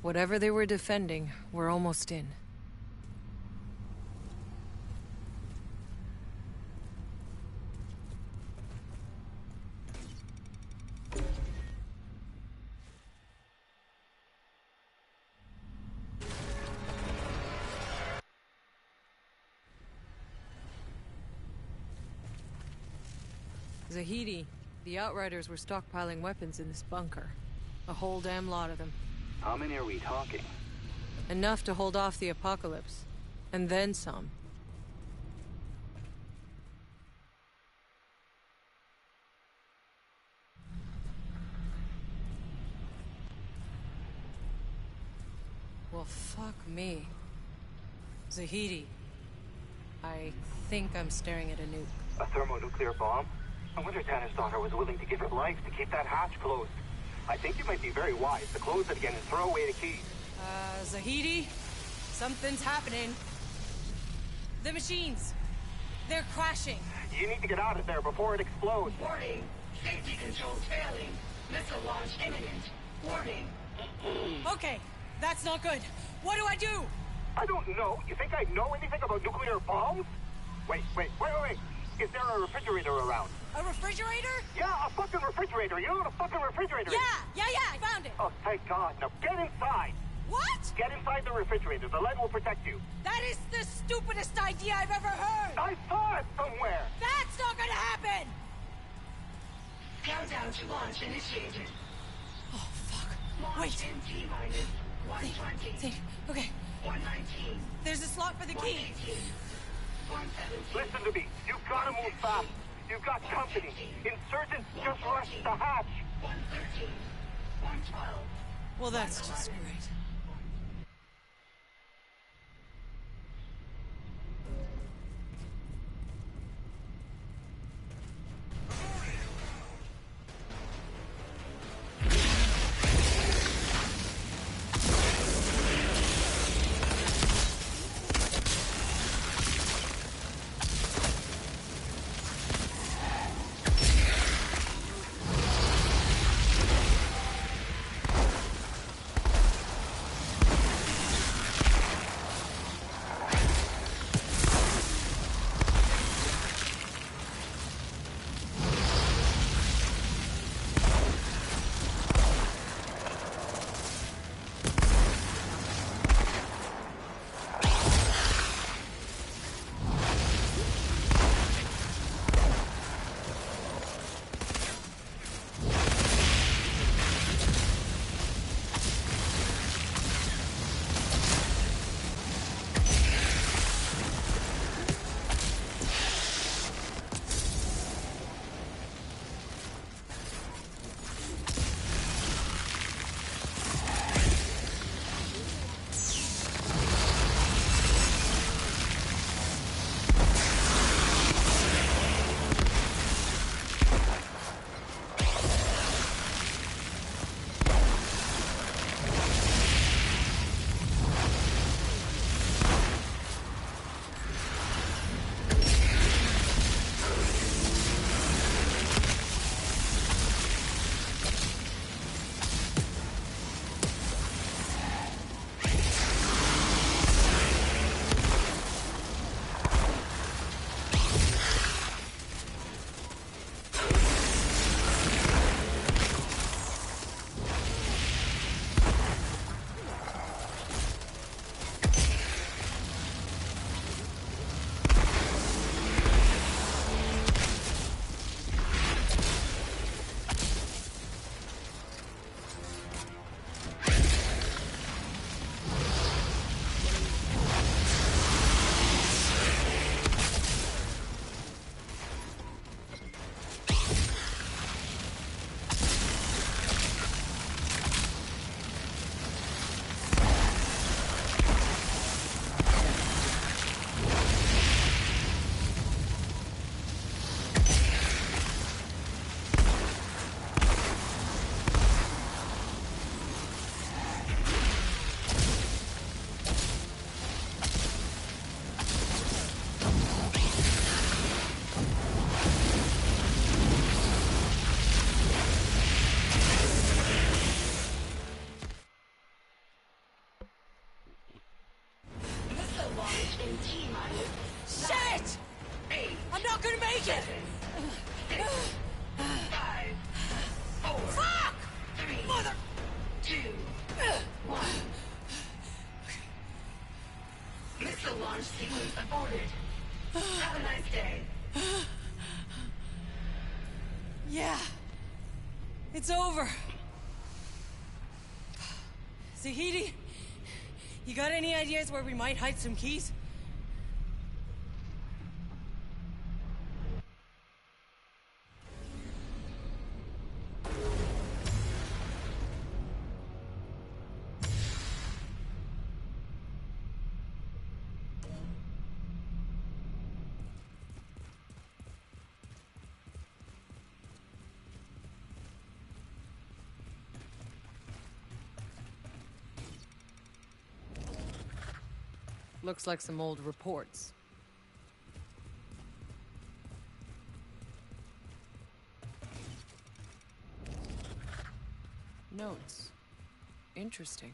Whatever they were defending, we're almost in. Zahidi, the Outriders were stockpiling weapons in this bunker. A whole damn lot of them. How many are we talking? Enough to hold off the apocalypse. And then some. Well, fuck me. Zahidi. I think I'm staring at a nuke. A thermonuclear bomb? I wonder Tanner's daughter was willing to give her life to keep that hatch closed. I think you might be very wise to close it again and throw away the keys. Zahidi? Something's happening. The machines. They're crashing. You need to get out of there before it explodes. Warning. Safety controls failing. Missile launch imminent. Warning. Okay, that's not good. What do I do? I don't know. You think I know anything about nuclear bombs? Wait. Is there a refrigerator around? A refrigerator? Yeah, a fucking refrigerator. You know what a fucking refrigerator is? Yeah, I found it. Oh, thank God. Now get inside. What? Get inside the refrigerator. The lead will protect you. That is the stupidest idea I've ever heard. I saw it somewhere. That's not gonna happen. Countdown to launch initiated. Oh, fuck. Launch in T-minus 120. Okay. 119. There's a slot for the key. 117. Listen to me. You've got to move fast. You've got company. Insurgents just rushed the hatch. 113. 112. Well, that's just great. Launch sequence aborted. Have a nice day. Yeah. It's over. Zahidi, you got any ideas where we might hide some keys? Looks like some old reports. Notes. Interesting.